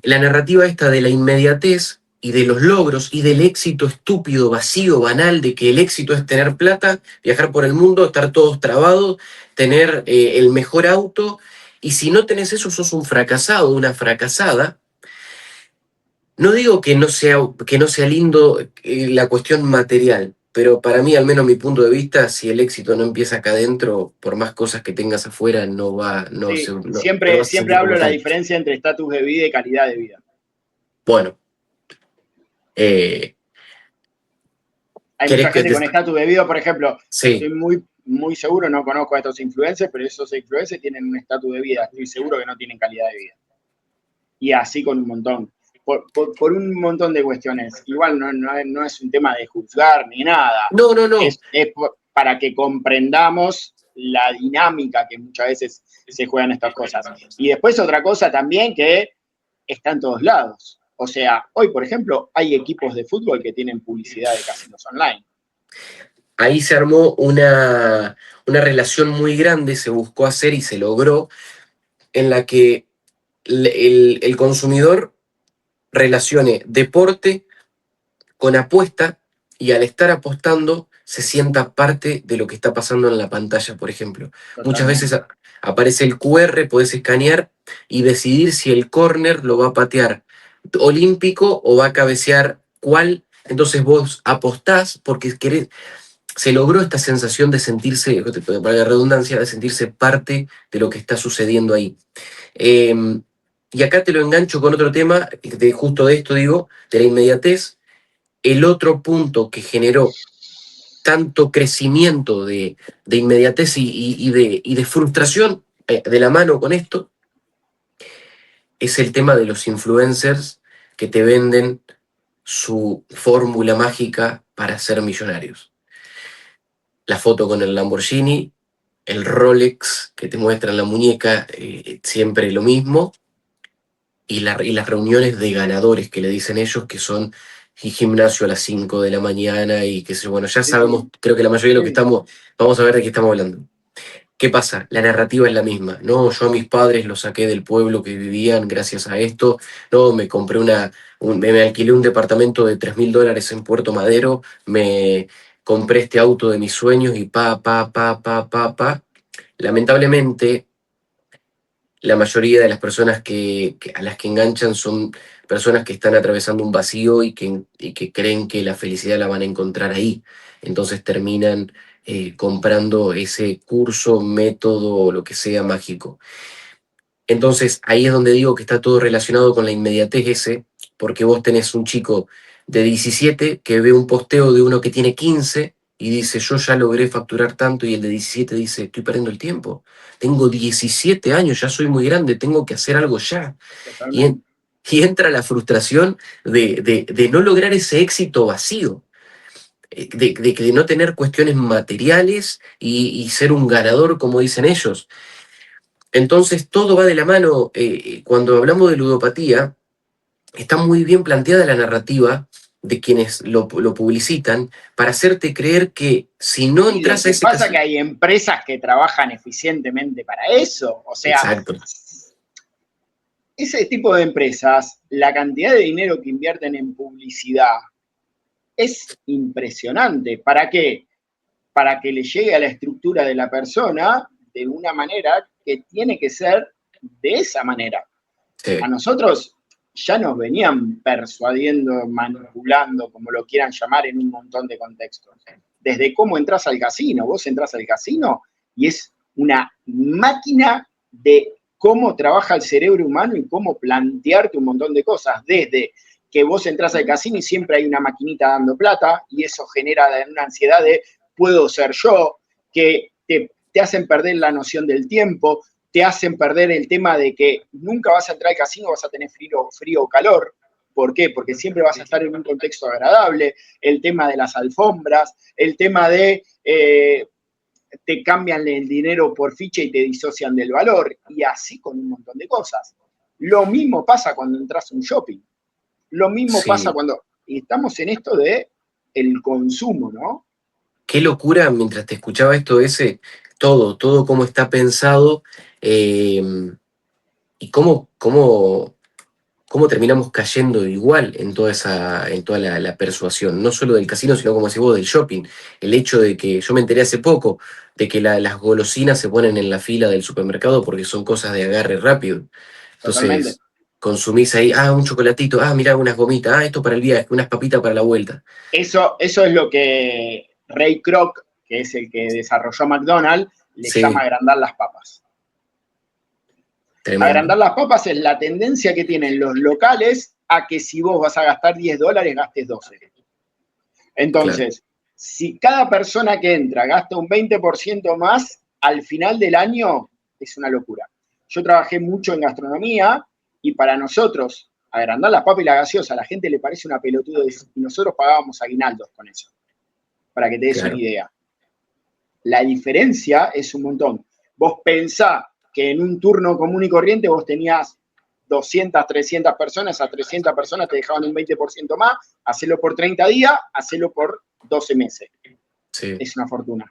[SPEAKER 2] La narrativa esta de la inmediatez y de los logros y del éxito estúpido, vacío, banal, de que el éxito es tener plata, viajar por el mundo, estar todos trabados, tener el mejor auto, y si no tenés eso sos un fracasado, una fracasada. No digo que no sea lindo la cuestión material, pero para mí, al menos mi punto de vista, si el éxito no empieza acá adentro, por más cosas que tengas afuera,
[SPEAKER 1] Sí,
[SPEAKER 2] te
[SPEAKER 1] siempre,
[SPEAKER 2] vas a
[SPEAKER 1] siempre
[SPEAKER 2] sentir como
[SPEAKER 1] hablo de la
[SPEAKER 2] tal.
[SPEAKER 1] diferencia entre estatus de vida y calidad de vida.
[SPEAKER 2] Bueno, eh,
[SPEAKER 1] Hay
[SPEAKER 2] ¿querés
[SPEAKER 1] mucha
[SPEAKER 2] que
[SPEAKER 1] gente
[SPEAKER 2] te...
[SPEAKER 1] con estatus de vida, por ejemplo, estoy
[SPEAKER 2] Sí,
[SPEAKER 1] muy seguro, no conozco a estos influencers, pero esos influencers tienen un estatus de vida, estoy seguro que no tienen calidad de vida. Y así con un montón. Por un montón de cuestiones. Igual no es un tema de juzgar ni nada.
[SPEAKER 2] no, no, no.
[SPEAKER 1] Es para que comprendamos la dinámica que muchas veces se juegan estas cosas. Y después otra cosa también que está en todos lados. O sea, hoy, por ejemplo, hay equipos de fútbol que tienen publicidad de casinos online.
[SPEAKER 2] Ahí se armó una relación muy grande, se buscó hacer y se logró, en la que el consumidor relacione deporte con apuesta y al estar apostando se sienta parte de lo que está pasando en la pantalla, por ejemplo. Muchas veces
[SPEAKER 1] Totalmente.
[SPEAKER 2] aparece el QR, podés escanear y decidir si el córner lo va a patear olímpico o va a cabecear cuál. Entonces vos apostás porque querés, se logró esta sensación de sentirse, para la redundancia, de sentirse parte de lo que está sucediendo ahí. Y acá te lo engancho con otro tema, justo de esto digo, de la inmediatez. el otro punto que generó tanto crecimiento de inmediatez y de frustración de la mano con esto es el tema de los influencers que te venden su fórmula mágica para ser millonarios. La foto con el Lamborghini, el Rolex que te muestra en la muñeca, siempre lo mismo, y las reuniones de ganadores que le dicen ellos, que son gimnasio a las 5 de la mañana y que bueno, ya sabemos,
[SPEAKER 1] Sí,
[SPEAKER 2] creo que la mayoría de lo que
[SPEAKER 1] sí,
[SPEAKER 2] estamos, vamos a ver de qué estamos hablando. ¿Qué pasa? La narrativa es la misma. No, yo a mis padres los saqué del pueblo que vivían gracias a esto. No, me compré me alquilé un departamento de $3.000 en Puerto Madero, me compré este auto de mis sueños y pa. Lamentablemente, la mayoría de las personas a las que enganchan son personas que están atravesando un vacío y que creen que la felicidad la van a encontrar ahí. Entonces terminan comprando ese curso, método o lo que sea mágico. Entonces ahí es donde digo que está todo relacionado con la inmediatez ese, porque vos tenés un chico de 17 que ve un posteo de uno que tiene 15 y dice, yo ya logré facturar tanto, y el de 17 dice, estoy perdiendo el tiempo, tengo 17 años, ya soy muy grande, tengo que hacer algo ya. Y,
[SPEAKER 1] totalmente.
[SPEAKER 2] y entra la frustración de no lograr ese éxito vacío, de no tener cuestiones materiales y ser un ganador, como dicen ellos. Entonces todo va de la mano. Cuando hablamos de ludopatía, está muy bien planteada la narrativa de quienes lo publicitan para hacerte creer que si no
[SPEAKER 1] Y lo
[SPEAKER 2] entras a
[SPEAKER 1] que
[SPEAKER 2] ese
[SPEAKER 1] pasa es que
[SPEAKER 2] casino...
[SPEAKER 1] hay empresas que trabajan eficientemente para eso. O sea,
[SPEAKER 2] Exacto.
[SPEAKER 1] ese tipo de empresas, la cantidad de dinero que invierten en publicidad es impresionante. ¿Para qué? Para que le llegue a la estructura de la persona de una manera que tiene que ser de esa manera. A
[SPEAKER 2] Sí,
[SPEAKER 1] nosotros ya nos venían persuadiendo, manipulando, como lo quieran llamar, en un montón de contextos. Desde cómo entras al casino, vos entras al casino y es una máquina de cómo trabaja el cerebro humano y cómo plantearte un montón de cosas, desde que vos entras al casino y siempre hay una maquinita dando plata y eso genera una ansiedad de puedo ser yo, que te hacen perder la noción del tiempo, te hacen perder el tema de que nunca vas a entrar al casino, vas a tener frío o calor. ¿Por qué? Porque siempre vas a estar en un contexto agradable, el tema de las alfombras, el tema de te cambian el dinero por ficha y te disocian del valor, y así con un montón de cosas. Lo mismo pasa cuando entras a un shopping, lo mismo pasa
[SPEAKER 2] sí.
[SPEAKER 1] cuando estamos en esto de el consumo, ¿no?
[SPEAKER 2] Qué locura mientras te escuchaba esto ese, todo cómo está pensado, eh, y cómo terminamos cayendo igual en toda la persuasión, no solo del casino, sino como decís vos, del shopping. El hecho de que, yo me enteré hace poco, de que las golosinas se ponen en la fila del supermercado porque son cosas de agarre rápido.
[SPEAKER 1] Totalmente.
[SPEAKER 2] Entonces, consumís ahí, un chocolatito, mirá, unas gomitas, esto para el viaje, unas papitas para la vuelta.
[SPEAKER 1] Eso es lo que Ray Kroc, que es el que desarrolló McDonald's, le llama
[SPEAKER 2] Sí,
[SPEAKER 1] agrandar las papas.
[SPEAKER 2] tremendo.
[SPEAKER 1] Agrandar las papas es la tendencia que tienen los locales a que si vos vas a gastar $10, gastes 12.
[SPEAKER 2] Claro,
[SPEAKER 1] Entonces, si cada persona que entra gasta un 20% más, al final del año es una locura. Yo trabajé mucho en gastronomía y para nosotros, agrandar las papas y la gaseosa, a la gente le parece una pelotudez y nosotros pagábamos aguinaldos con eso, para que te des una
[SPEAKER 2] claro.
[SPEAKER 1] idea. La diferencia es un montón. Vos pensá que en un turno común y corriente vos tenías 200, 300 personas, a 300 personas te dejaban un 20% más, hacelo por 30 días, hacelo por 12 meses.
[SPEAKER 2] Sí,
[SPEAKER 1] Es una fortuna.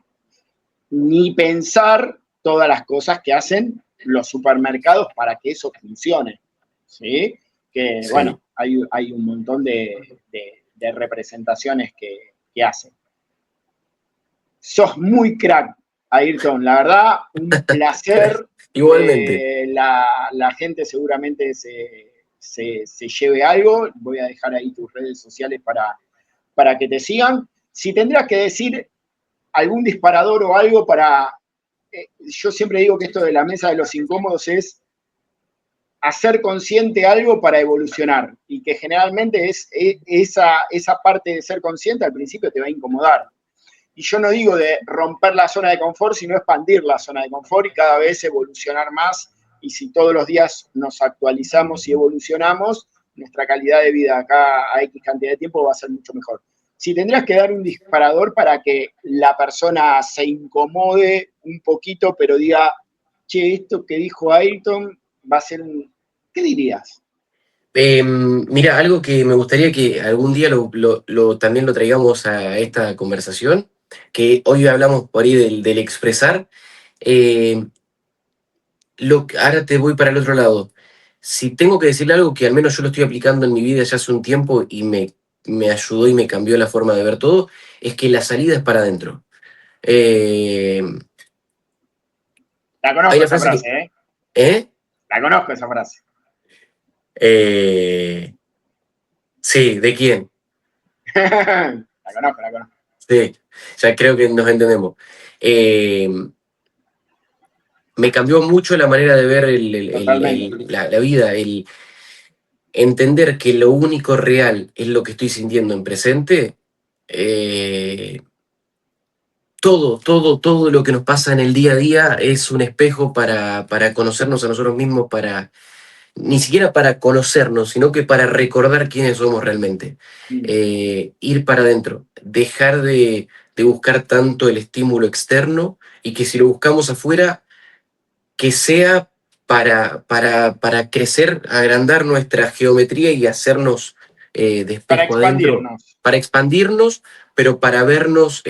[SPEAKER 1] Ni pensar todas las cosas que hacen los supermercados para que eso funcione. ¿Sí? Que
[SPEAKER 2] sí.
[SPEAKER 1] bueno, hay un montón de representaciones que hacen. Sos muy crack, Ayrton. La verdad, un placer.
[SPEAKER 2] Igualmente.
[SPEAKER 1] La gente seguramente se lleve algo. Voy a dejar ahí tus redes sociales para que te sigan. Si tendrás que decir algún disparador o algo para... yo siempre digo que esto de la mesa de los incómodos es hacer consciente algo para evolucionar y que generalmente esa parte de ser consciente al principio te va a incomodar. Y yo no digo de romper la zona de confort, sino expandir la zona de confort y cada vez evolucionar más. Y si todos los días nos actualizamos y evolucionamos, nuestra calidad de vida acá a X cantidad de tiempo va a ser mucho mejor. Si tendrías que dar un disparador para que la persona se incomode un poquito, pero diga, che, esto que dijo Ayrton va a ser un... ¿Qué dirías?
[SPEAKER 2] Mira, algo que me gustaría que algún día también lo traigamos a esta conversación, que hoy hablamos por ahí del expresar. eh, Ahora te voy para el otro lado. Si tengo que decirle algo que al menos yo lo estoy aplicando en mi vida ya hace un tiempo y me ayudó y me cambió la forma de ver todo, es que la salida es para adentro. Eh,
[SPEAKER 1] La
[SPEAKER 2] Hay
[SPEAKER 1] conozco
[SPEAKER 2] una
[SPEAKER 1] esa
[SPEAKER 2] frase
[SPEAKER 1] frase,
[SPEAKER 2] que...
[SPEAKER 1] ¿eh?
[SPEAKER 2] ¿Eh?
[SPEAKER 1] La conozco esa frase.
[SPEAKER 2] Eh, sí, ¿de quién?
[SPEAKER 1] La conozco, la conozco.
[SPEAKER 2] Sí, ya creo que nos entendemos. Eh, Me cambió mucho la manera de ver
[SPEAKER 1] Totalmente.
[SPEAKER 2] la vida, el entender que lo único real es lo que estoy sintiendo en presente. eh, todo lo que nos pasa en el día a día es un espejo para conocernos a nosotros mismos, ni siquiera para conocernos, sino que para recordar quiénes somos realmente.
[SPEAKER 1] Mm.
[SPEAKER 2] Ir para adentro, dejar de buscar tanto el estímulo externo y que si lo buscamos afuera, que sea para crecer, agrandar nuestra geometría y hacernos de
[SPEAKER 1] Para
[SPEAKER 2] espejo adentro,
[SPEAKER 1] expandirnos.
[SPEAKER 2] para expandirnos, pero para vernos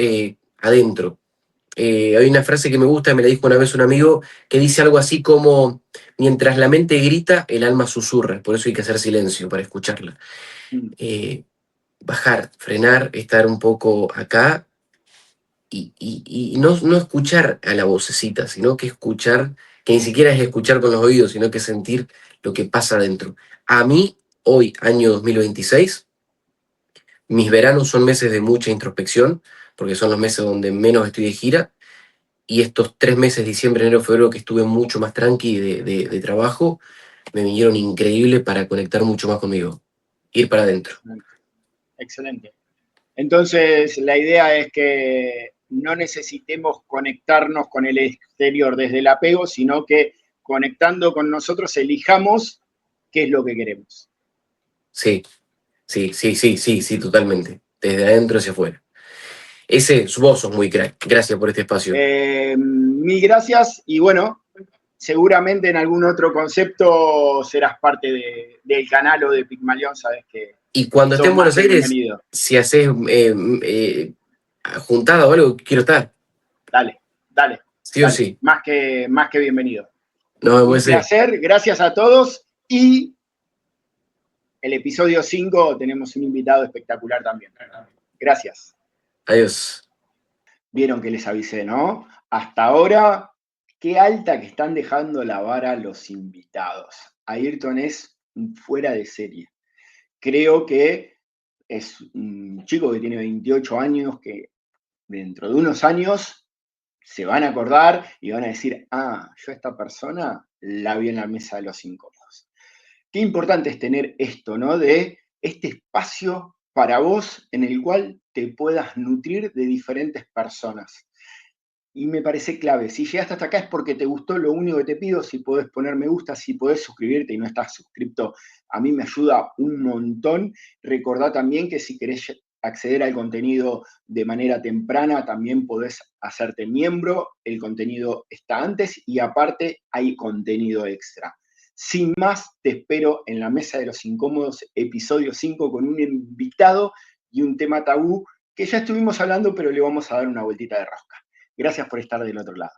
[SPEAKER 2] adentro. Hay una frase que me gusta, me la dijo una vez un amigo, que dice algo así como, mientras la mente grita, el alma susurra, por eso hay que hacer silencio para escucharla.
[SPEAKER 1] Mm.
[SPEAKER 2] Eh, Bajar, frenar, estar un poco acá y no escuchar a la vocecita, sino que escuchar, que ni siquiera es escuchar con los oídos, sino que sentir lo que pasa adentro. A mí, hoy, año 2026, mis veranos son meses de mucha introspección, porque son los meses donde menos estoy de gira, y estos 3 meses, diciembre, enero, febrero, que estuve mucho más tranqui de trabajo, me vinieron increíble para conectar mucho más conmigo, ir para adentro.
[SPEAKER 1] Excelente. Excelente. Entonces, la idea es que no necesitemos conectarnos con el exterior desde el apego, sino que conectando con nosotros elijamos qué es lo que queremos.
[SPEAKER 2] Sí, sí, totalmente. Desde adentro hacia afuera. Vos sos muy crack. Gracias por este espacio.
[SPEAKER 1] Mil gracias y bueno, seguramente en algún otro concepto serás parte del canal o de Pigmalión, sabes que
[SPEAKER 2] Y cuando esté
[SPEAKER 1] sos
[SPEAKER 2] en
[SPEAKER 1] más
[SPEAKER 2] Buenos
[SPEAKER 1] que
[SPEAKER 2] Aires,
[SPEAKER 1] bienvenido.
[SPEAKER 2] si haces juntada o algo, quiero estar.
[SPEAKER 1] Dale, dale,
[SPEAKER 2] Sí o
[SPEAKER 1] dale,
[SPEAKER 2] sí.
[SPEAKER 1] más que bienvenido.
[SPEAKER 2] Nos
[SPEAKER 1] Un
[SPEAKER 2] vemos ese.
[SPEAKER 1] placer, gracias a todos y el episodio 5 tenemos un invitado espectacular también. Gracias.
[SPEAKER 2] Adiós.
[SPEAKER 1] Vieron que les avisé, ¿no? Hasta ahora, qué alta que están dejando la vara los invitados. Ayrton es un fuera de serie. Creo que es un chico que tiene 28 años, que dentro de unos años se van a acordar y van a decir, ah, yo a esta persona la vi en la mesa de los incómodos. Qué importante es tener esto, ¿no? De este espacio para vos en el cual te puedas nutrir de diferentes personas. Y me parece clave. Si llegaste hasta acá es porque te gustó. Lo único que te pido, si podés poner me gusta, si podés suscribirte y no estás suscripto, a mí me ayuda un montón. Recordá también que si querés acceder al contenido de manera temprana, también podés hacerte miembro. El contenido está antes y aparte hay contenido extra. Sin más, te espero en la Mesa de los Incómodos, episodio 5, con un invitado y un tema tabú que ya estuvimos hablando, pero le vamos a dar una vueltita de rosca. Gracias por estar del otro lado.